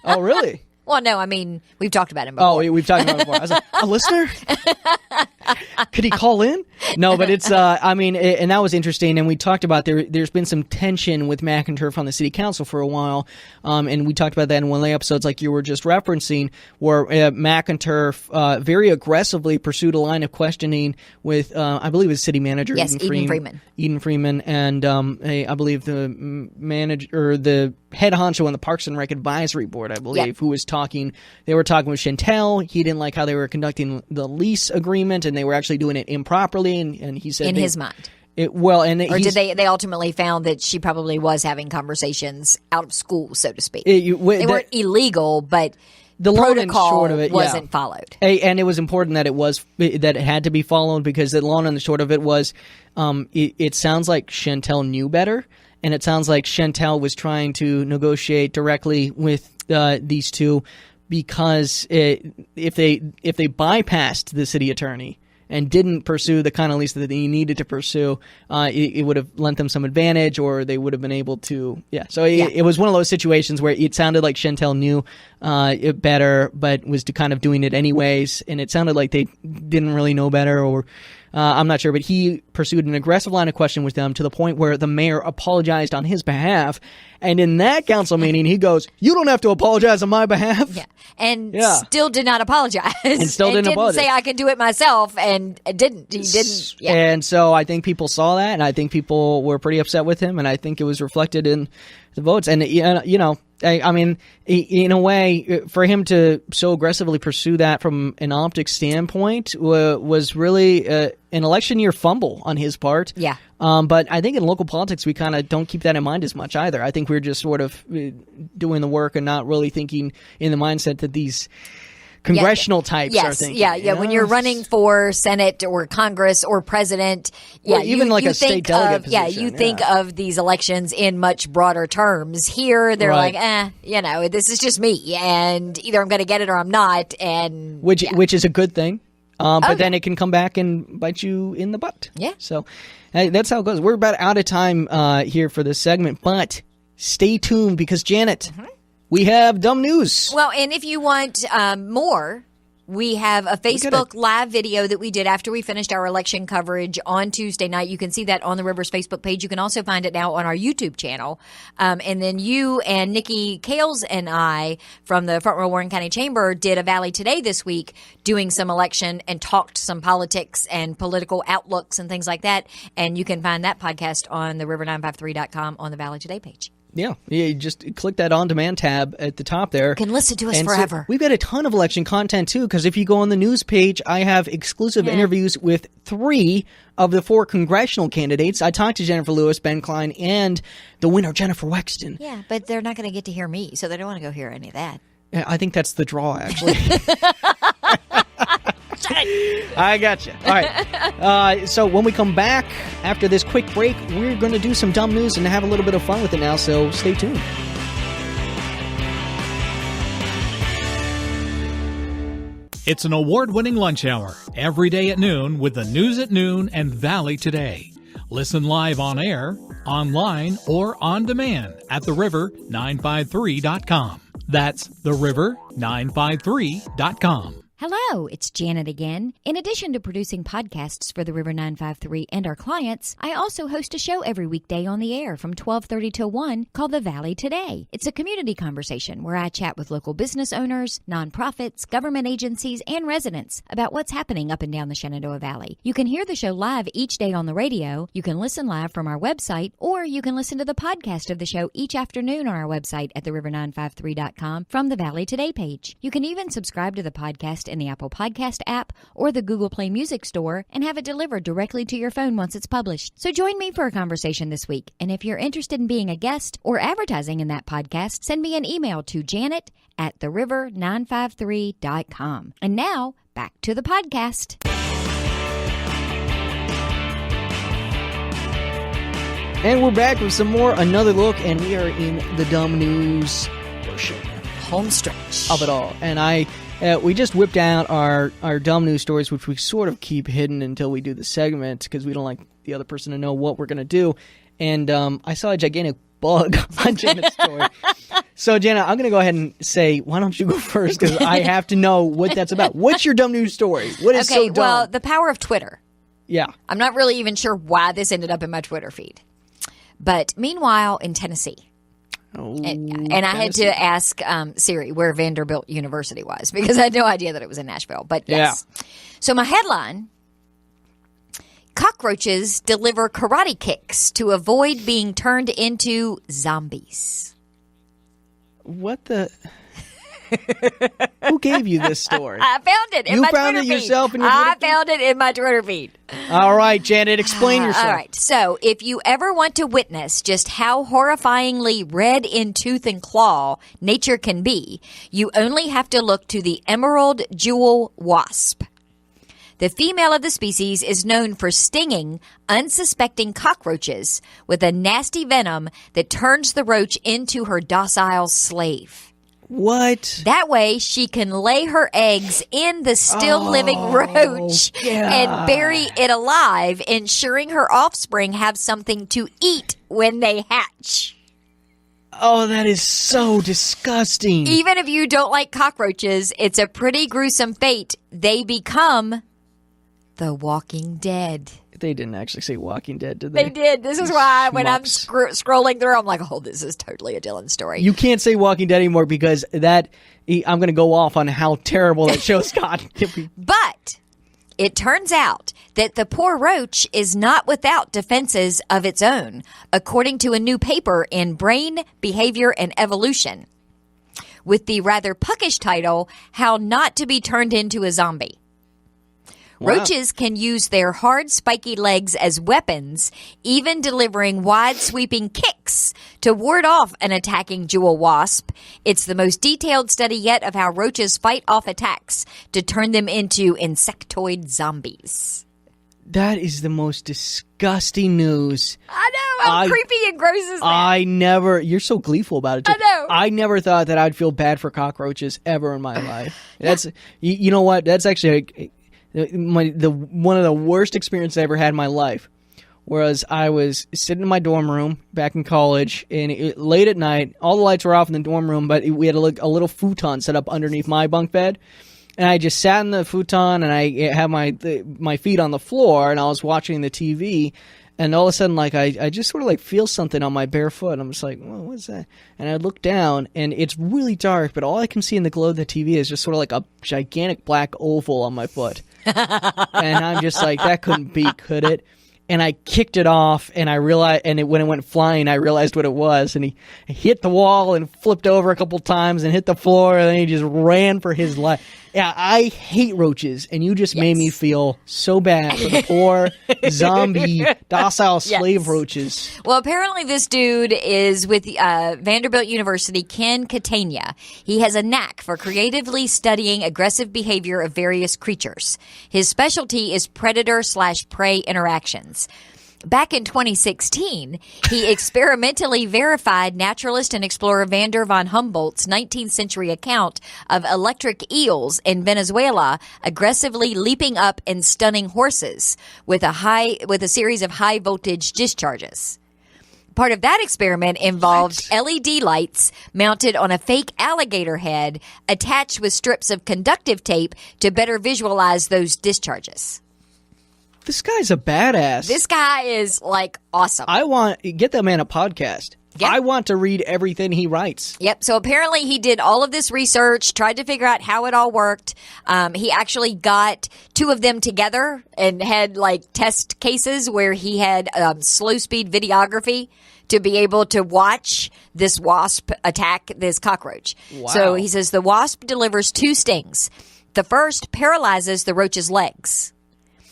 Oh, really? Well, no, we've talked about him before. Oh, we've talked about him before. I was like, a listener? Could he call in? No, but it's, and that was interesting. And we talked about there's been some tension with McInturf on the city council for a while. And we talked about that in one of the episodes like you were just referencing, where McInturf very aggressively pursued a line of questioning with, I believe his city manager, Eden Freeman, and I believe the manager, or the head honcho on the Parks and Rec Advisory Board, I believe, who was they were talking with Chantel. He didn't like how they were conducting the lease agreement, and they were actually doing it improperly, and he said... In his mind. Did they ultimately found that she probably was having conversations out of school, so to speak? They weren't illegal, but the protocol wasn't followed. And it was important that it had to be followed, because the long and the short of it was, it sounds like Chantel knew better, and it sounds like Chantel was trying to negotiate directly with these two, because if they bypassed the city attorney and didn't pursue the kind of lease that they needed to pursue, it would have lent them some advantage, or they would have been able to. It was one of those situations where it sounded like Chantel knew it better, but was kind of doing it anyways, and it sounded like they didn't really know better, or I'm not sure, but he pursued an aggressive line of question with them to the point where the mayor apologized on his behalf. And in that council meeting, he goes, "You don't have to apologize on my behalf." Yeah. And still did not apologize. And still didn't apologize. Say I can do it myself, and didn't. He didn't. Yeah. And so I think people saw that, and I think people were pretty upset with him, and I think it was reflected in the votes. And, in a way, for him to so aggressively pursue that from an optics standpoint was really an election year fumble on his part. Yeah. But I think in local politics, we kind of don't keep that in mind as much either. I think we're just sort of doing the work and not really thinking in the mindset that these congressional types are thinking. Yeah. When you're running for Senate or Congress or president, even like a state delegate position. You think of these elections in much broader terms. Here, they're like, this is just me, and either I'm going to get it or I'm not, and which is a good thing. But then it can come back and bite you in the butt. Yeah. So that's how it goes. We're about out of time here for this segment, but stay tuned, because Janet, we have dumb news. Well, and if you want more We have a Facebook live video that we did after we finished our election coverage on Tuesday night. You can see that on the River's Facebook page. You can also find it now on our YouTube channel. And then you and Nikki Kales and I from the Front Row Warren County Chamber did a Valley Today this week doing some election and talked some politics and political outlooks and things like that. And you can find that podcast on the river953.com on the Valley Today page. Yeah, you just click that on-demand tab at the top there. You can listen to us forever. So we've got a ton of election content, too, because if you go on the news page, I have exclusive interviews with 3 of the 4 congressional candidates. I talked to Jennifer Lewis, Ben Klein, and the winner, Jennifer Wexton. Yeah, but they're not going to get to hear me, so they don't want to go hear any of that. I think that's the draw, actually. I got you. All right. So when we come back after this quick break, we're going to do some dumb news and have a little bit of fun with it now, so stay tuned. It's an award-winning lunch hour every day at noon with the News at Noon and Valley Today. Listen live on air, online, or on demand at theriver953.com. That's theriver953.com. Hello, it's Janet again. In addition to producing podcasts for the River 953 and our clients, I also host a show every weekday on the air from 12:30 to 1 called The Valley Today. It's a community conversation where I chat with local business owners, nonprofits, government agencies, and residents about what's happening up and down the Shenandoah Valley. You can hear the show live each day on the radio, you can listen live from our website, or you can listen to the podcast of the show each afternoon on our website at theriver953.com from the Valley Today page. You can even subscribe to the podcast in the Apple Podcast app or the Google Play Music Store and have it delivered directly to your phone once it's published. So join me for a conversation this week. And if you're interested in being a guest or advertising in that podcast, send me an email to janet@theriver953.com. And now, back to the podcast. And we're back with some more Another Look, and we are in the dumb news portion. Home stretch of it all. And we just whipped out our dumb news stories, which we sort of keep hidden until we do the segment because we don't like the other person to know what we're going to do. And I saw a gigantic bug on Janet's story. So, Janet, I'm going to go ahead and say, why don't you go first? Because I have to know what that's about. What's your dumb news story? What is so dumb? Well, the power of Twitter. Yeah. I'm not really even sure why this ended up in my Twitter feed. But meanwhile, in Tennessee. And I had to ask Siri where Vanderbilt University was because I had no idea that it was in Nashville. But yes. Yeah. So my headline, cockroaches deliver karate kicks to avoid being turned into zombies. What the... Who gave you this story? I found it in my Twitter feed. You found it yourself in your Twitter feed? I found it in my Twitter feed. All right, Janet, explain yourself. All right. So if you ever want to witness just how horrifyingly red in tooth and claw nature can be, you only have to look to the emerald jewel wasp. The female of the species is known for stinging unsuspecting cockroaches with a nasty venom that turns the roach into her docile slave. What? That way she can lay her eggs in the still living roach and bury it alive, ensuring her offspring have something to eat when they hatch. Oh, that is so disgusting. Even if you don't like cockroaches, it's a pretty gruesome fate. They become the Walking Dead. They didn't actually say Walking Dead, did they? They did. This is why when I'm scrolling through, I'm like, oh, this is totally a Dylan story. You can't say Walking Dead anymore because I'm going to go off on how terrible that show's got. But it turns out that the poor roach is not without defenses of its own, according to a new paper in Brain, Behavior, and Evolution, with the rather puckish title, How Not to Be Turned into a Zombie. Wow. Roaches can use their hard, spiky legs as weapons, even delivering wide, sweeping kicks to ward off an attacking jewel wasp. It's the most detailed study yet of how roaches fight off attacks to turn them into insectoid zombies. That is the most disgusting news. I know. How creepy and gross is that? You're so gleeful about it, too. I know. I never thought that I'd feel bad for cockroaches ever in my life. That's, you know what? That's actually... one of the worst experiences I ever had in my life, whereas I was sitting in my dorm room back in college, and late at night, all the lights were off in the dorm room, but we had a little futon set up underneath my bunk bed, And I just sat in the futon, and I had my feet on the floor, and I was watching the TV. And all of a sudden, like, I just sort of like feel something on my bare foot. I'm just like, well, what's that? And I look down, and it's really dark, but all I can see in the glow of the TV is just sort of like a gigantic black oval on my foot. And I'm just like, that couldn't be, could it? And I kicked it off, and I realized, when it went flying, I realized what it was. And he hit the wall and flipped over a couple times and hit the floor, and then he just ran for his life. Yeah, I hate roaches, and you just made me feel so bad for the poor zombie docile slave roaches. Well, apparently this dude is with Vanderbilt University, Ken Catania. He has a knack for creatively studying aggressive behavior of various creatures. His specialty is predator/prey interactions. Back in 2016, he experimentally verified naturalist and explorer Vander von Humboldt's 19th century account of electric eels in Venezuela aggressively leaping up and stunning horses with a series of high voltage discharges. Part of that experiment involved LED lights mounted on a fake alligator head attached with strips of conductive tape to better visualize those discharges. This guy's a badass. This guy is, like, awesome. Get that man a podcast. Yep. I want to read everything he writes. Yep. So apparently he did all of this research, tried to figure out how it all worked. He actually got two of them together and had, like, test cases where he had slow speed videography to be able to watch this wasp attack this cockroach. Wow. So he says the wasp delivers 2 stings. The first paralyzes the roach's legs.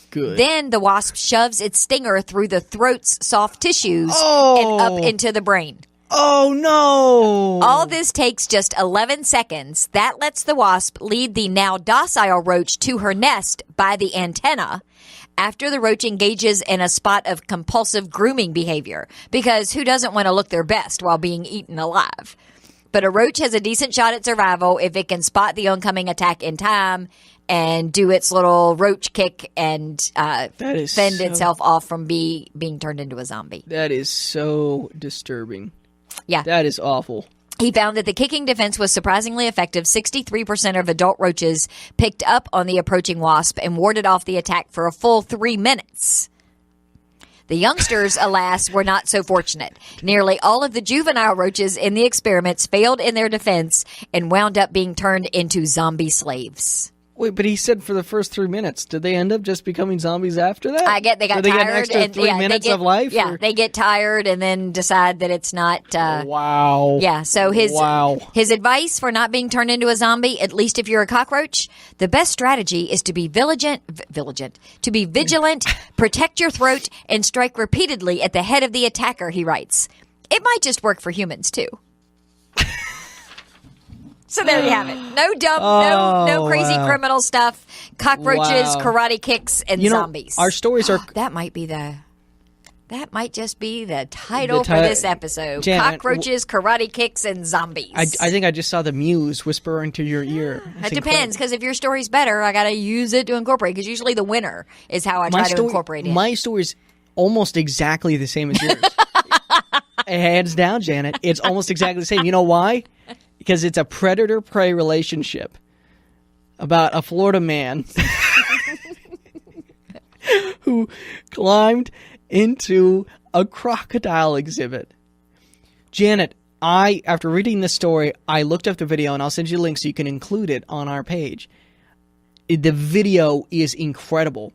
Good. Then the wasp shoves its stinger through the throat's soft tissues and up into the brain. Oh, no. All this takes just 11 seconds. That lets the wasp lead the now docile roach to her nest by the antenna after the roach engages in a spot of compulsive grooming behavior. Because who doesn't want to look their best while being eaten alive? But a roach has a decent shot at survival if it can spot the oncoming attack in time and do its little roach kick and fend itself off from being turned into a zombie. That is so disturbing. Yeah. That is awful. He found that the kicking defense was surprisingly effective. 63% of adult roaches picked up on the approaching wasp and warded off the attack for a full 3 minutes. The youngsters, alas, were not so fortunate. Nearly all of the juvenile roaches in the experiments failed in their defense and wound up being turned into zombie slaves. Wait, but he said for the first 3 minutes. Did they end up just becoming zombies after that? I get they got tired. Get an extra 3 minutes of life? Yeah, or? They get tired and then decide that it's not. Wow. Yeah, so his advice for not being turned into a zombie, at least if you're a cockroach, the best strategy is to be vigilant, protect your throat, and strike repeatedly at the head of the attacker, he writes. It might just work for humans, too. So there you have it. No dumb, no crazy criminal stuff. Cockroaches, karate kicks, and zombies. Our stories are... That might just be the title for this episode. Janet, Cockroaches, karate kicks, and zombies. I think I just saw the muse whisper into your ear. It depends, because if your story's better, I got to use it to incorporate, because usually the winner is how I try to incorporate it. My story's almost exactly the same as yours. Hands down, Janet. It's almost exactly the same. You know why? Because it's a predator-prey relationship about a Florida man who climbed into a crocodile exhibit. Janet, after reading this story, I looked up the video, and I'll send you a link so you can include it on our page. The video is incredible.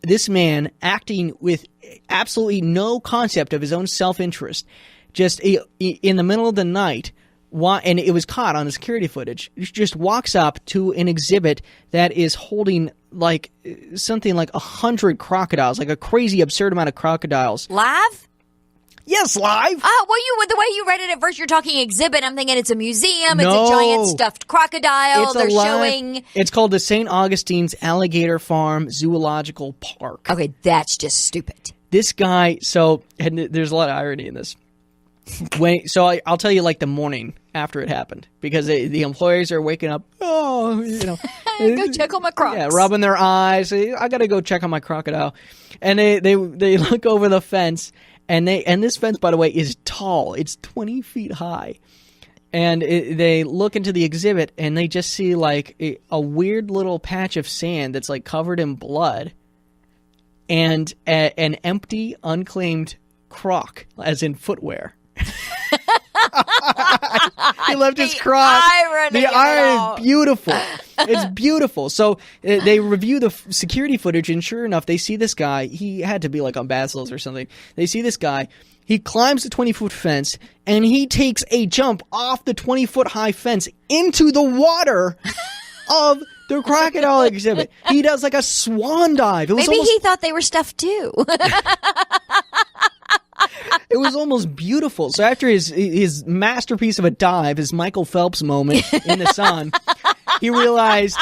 This man, acting with absolutely no concept of his own self-interest, just in the middle of the night, and it was caught on the security footage, just walks up to an exhibit that is holding like something like 100 crocodiles, like a crazy absurd amount of crocodiles. Live? Yes, live. Well, the way you read it at first, you're talking exhibit. I'm thinking it's a museum. It's a giant stuffed crocodile. They're showing. It's called the St. Augustine's Alligator Farm Zoological Park. Okay, that's just stupid. This guy, and there's a lot of irony in this. I'll tell you like the morning after it happened, because the employees are waking up. Oh, go check on my crocs. Yeah, rubbing their eyes. I got to go check on my crocodile, and they look over the fence, and this fence, by the way, is tall. It's 20 feet high, And they look into the exhibit, and they just see, like, a weird little patch of sand that's, like, covered in blood, and an empty, unclaimed croc, as in footwear. He left his croc. The irony is beautiful. It's beautiful. So they review the security footage, and sure enough, they see this guy. He had to be, like, on bath salts or something. They see this guy. He climbs the 20-foot fence, and he takes a jump off the 20-foot high fence into the water of the crocodile exhibit. He does like a swan dive. Maybe he thought they were stuffed too. It was almost beautiful. So after his masterpiece of a dive, his Michael Phelps moment in the sun, he realized,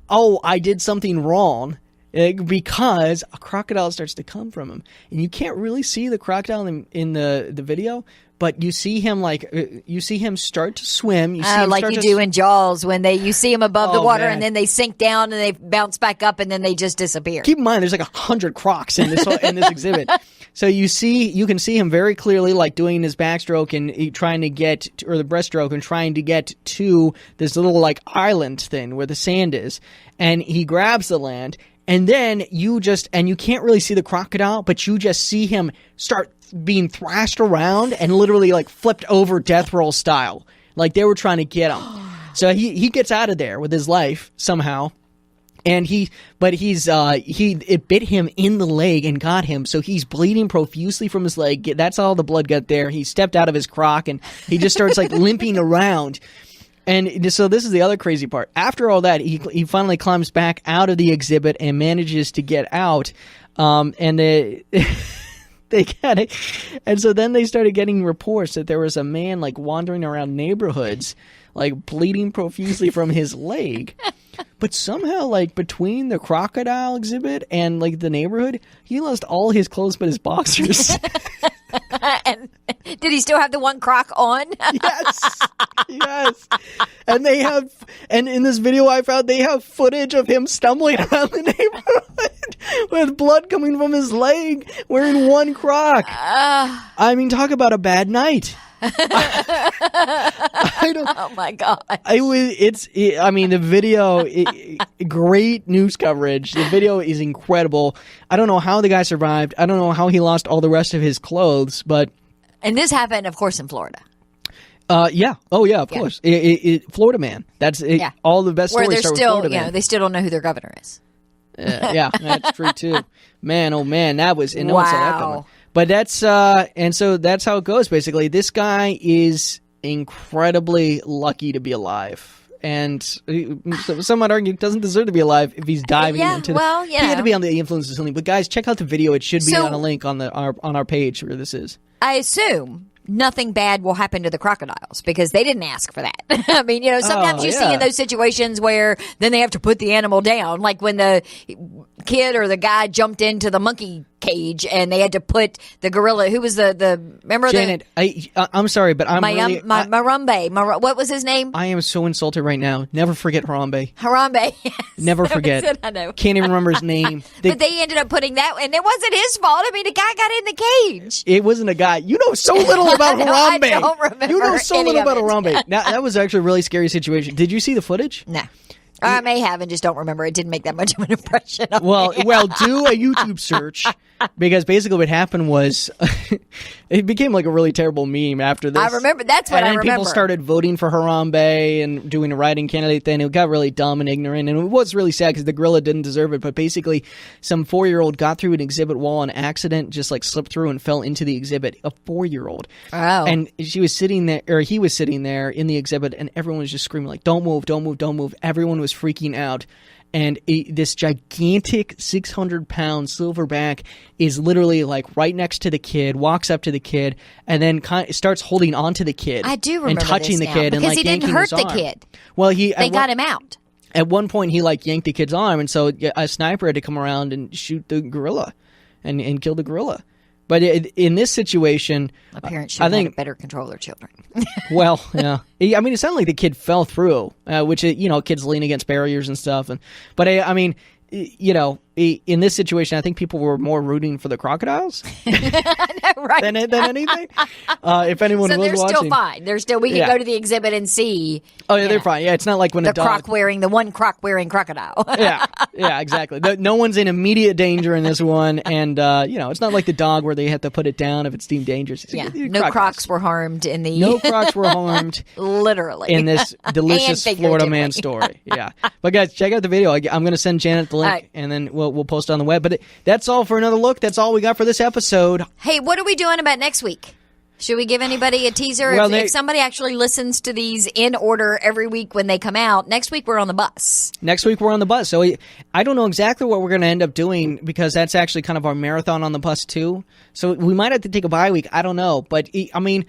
oh, I did something wrong. Because a crocodile starts to come from him, and you can't really see the crocodile in the video, but you see him start to swim. You see him like you do in Jaws when you see him above the water, and then they sink down and they bounce back up, and then they just disappear. Keep in mind, there's like 100 crocs in this exhibit. So you can see him very clearly, like doing his backstroke and trying to get, or the breaststroke, and trying to get to this little like island thing where the sand is, and he grabs the land. And then you can't really see the crocodile, but you just see him start being thrashed around and literally like flipped over death roll style. Like they were trying to get him. So he gets out of there with his life somehow. And it bit him in the leg and got him. So he's bleeding profusely from his leg. That's all the blood got there. He stepped out of his croc and he just starts like limping around. And so this is the other crazy part. After all that, he finally climbs back out of the exhibit and manages to get out. And they got it. And so then they started getting reports that there was a man like wandering around neighborhoods, like bleeding profusely from his leg. But somehow, like between the crocodile exhibit and like the neighborhood, he lost all his clothes but his boxers. And did he still have the one croc on? Yes. And in this video I found, they have footage of him stumbling around the neighborhood with blood coming from his leg, wearing one croc. I mean, talk about a bad night. Oh my god! The video, great news coverage. The video is incredible. I don't know how the guy survived. I don't know how he lost all the rest of his clothes, but. And this happened, of course, in Florida. Yeah. Oh, yeah, of course. Florida man. That's it. Yeah. All the best stories start with Florida man. They still don't know who their governor is. Yeah, that's true too. Man, oh man, that was no one saw that coming. But that's and so that's how it goes. Basically, this guy is incredibly lucky to be alive, and some might argue doesn't deserve to be alive if he's diving into. He had to be on the influence of something. But guys, check out the video. It should be on a link on our page where this is. I assume nothing bad will happen to the crocodiles because they didn't ask for that. I mean, sometimes you see in those situations where then they have to put the animal down, like when the kid or the guy jumped into the monkey cage and they had to put the gorilla. Who was remember Janet? I'm sorry, but Marambe. What was his name? I am so insulted right now. Never forget Harambe. Harambe. Yes. Never forget. I know. Can't even remember his name. But they ended up putting that, and it wasn't his fault. I mean, the guy got in the cage. It wasn't a guy. You know so little about Harambe. I don't remember. You know so little about Harambe. Now that was actually a really scary situation. Did you see the footage? No. I may have and just don't remember. It didn't make that much of an impression on me. Well, do a YouTube search because basically what happened was it became like a really terrible meme after this. I remember. That's what I remember. And people started voting for Harambe and doing a writing candidate thing. It got really dumb and ignorant, and it was really sad because the gorilla didn't deserve it. But basically, some 4-year-old got through an exhibit wall on accident, just like slipped through and fell into the exhibit. A 4-year-old. Oh. And he was sitting there in the exhibit, and everyone was just screaming like, "Don't move! Don't move! Don't move!" Everyone was freaking out. And this gigantic 600-pound silverback is literally like right next to the kid, walks up to the kid, and then starts holding on to the kid. I do remember and touching this the kid because and like he didn't yanking hurt his the arm. kid. Well, they got him out. At one point, he like yanked the kid's arm, and so a sniper had to come around and shoot the gorilla, and kill the gorilla. But in this situation, a parent should have better control their children. Well, yeah. I mean, it sounded like the kid fell through, which, kids lean against barriers and stuff. But I mean, in this situation, I think people were more rooting for the crocodiles Right. than anything. If anyone So was they're watching. still fine. They're still. We can go to the exhibit and see. Oh, yeah, they're fine. Yeah, it's not like when The a dog... one croc wearing crocodile. yeah, exactly. No one's in immediate danger in this one, and it's not like the dog where they have to put it down if it's deemed dangerous. No crocs were harmed in the. No crocs were harmed. Literally. In this delicious Florida man story. Yeah. But guys, check out the video. I'm going to send Janet the link, and then we'll post it on the web. But that's all for another look. That's all we got for this episode. Hey, what are we doing about next week? Should we give anybody a teaser? Well, if somebody actually listens to these in order every week when they come out, next week we're on the bus. Next week we're on the bus. So I don't know exactly what we're going to end up doing because that's actually kind of our marathon on the bus too. So we might have to take a bye week. I don't know. But I mean,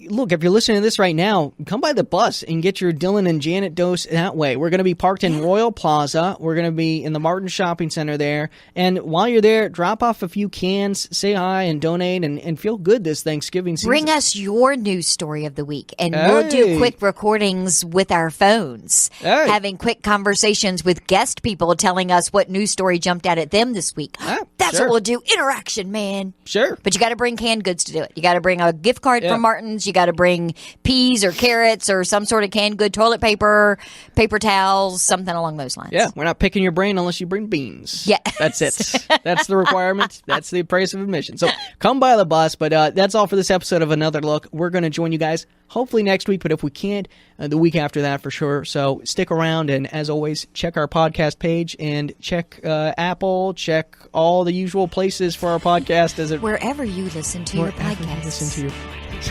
look, if you're listening to this right now, come by the bus and get your Dylan and Janet dose that way. We're going to be parked in Royal Plaza. We're going to be in the Martin Shopping Center there. And while you're there, drop off a few cans, say hi, and donate, and feel good this Thanksgiving season. Bring us your news story of the week, and we'll do quick recordings with our phones, having quick conversations with guest people telling us what news story jumped out at them this week. That's what we'll do. Interaction, man. Sure. But you got to bring canned goods to do it. You got to bring a gift card from Martin. You got to bring peas or carrots or some sort of canned good, toilet paper, paper towels, something along those lines. Yeah, we're not picking your brain unless you bring beans. Yeah. That's it. That's the requirement. That's the price of admission. So come by the bus, but that's all for this episode of Another Look. We're going to join you guys hopefully next week, but if we can't, the week after that for sure. So stick around, and as always, check our podcast page and check Apple, check all the usual places for our podcast. Wherever you listen to your podcasts.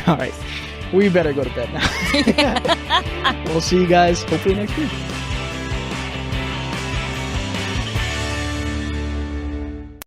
All right. We better go to bed now. We'll see you guys hopefully next week.